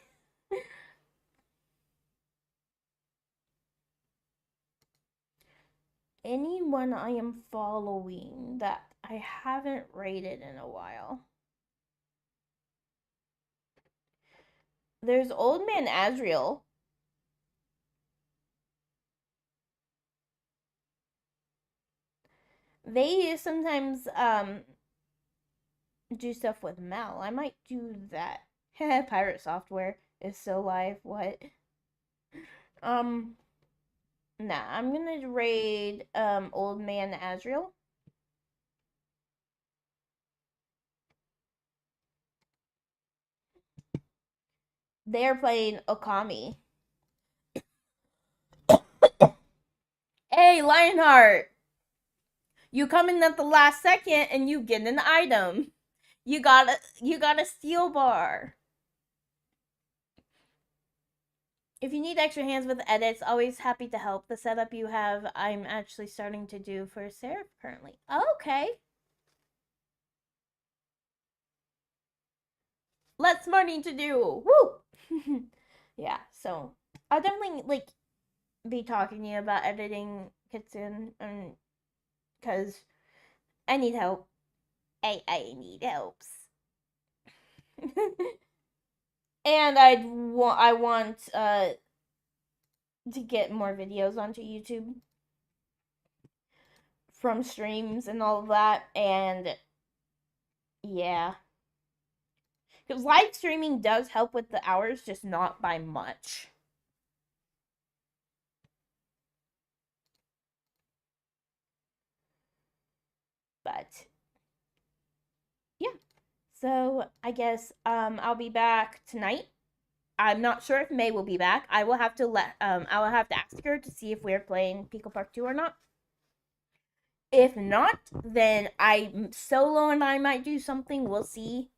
anyone I am following that I haven't rated in a while. There's Old Man Azrael. They sometimes do stuff with Mal. I might do that. Pirate software is so live. What? Um, nah. I'm gonna raid Old Man Azrael. They're playing Okami. Hey, Lionheart! You come in at the last second and you get an item. You got a steel bar. If you need extra hands with edits, always happy to help. The setup you have, I'm actually starting to do for Seraph currently. Okay. Lots money to do. Woo! Yeah, so I'll definitely like be talking to you about editing Kitsune, and because I need help. I need helps. And I want to get more videos onto YouTube from streams and all of that, and yeah, because live streaming does help with the hours, just not by much. But yeah, so I guess I'll be back tonight. I'm not sure if May will be back. I will have to ask her to see if we're playing Pico Park 2 or not. If not, then I solo and I might do something. We'll see.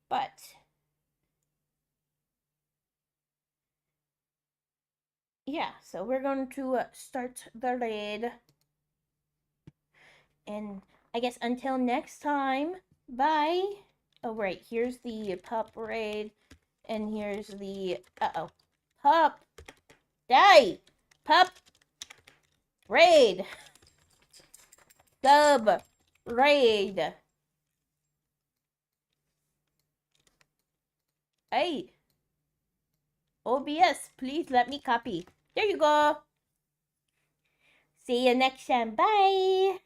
But yeah, so we're going to start the raid. And I guess until next time, bye. Oh, right, here's the pup raid. And here's the, pup. Die. Pup. Raid. Sub. Raid. Hey. OBS, please let me copy. There you go. See you next time. Bye.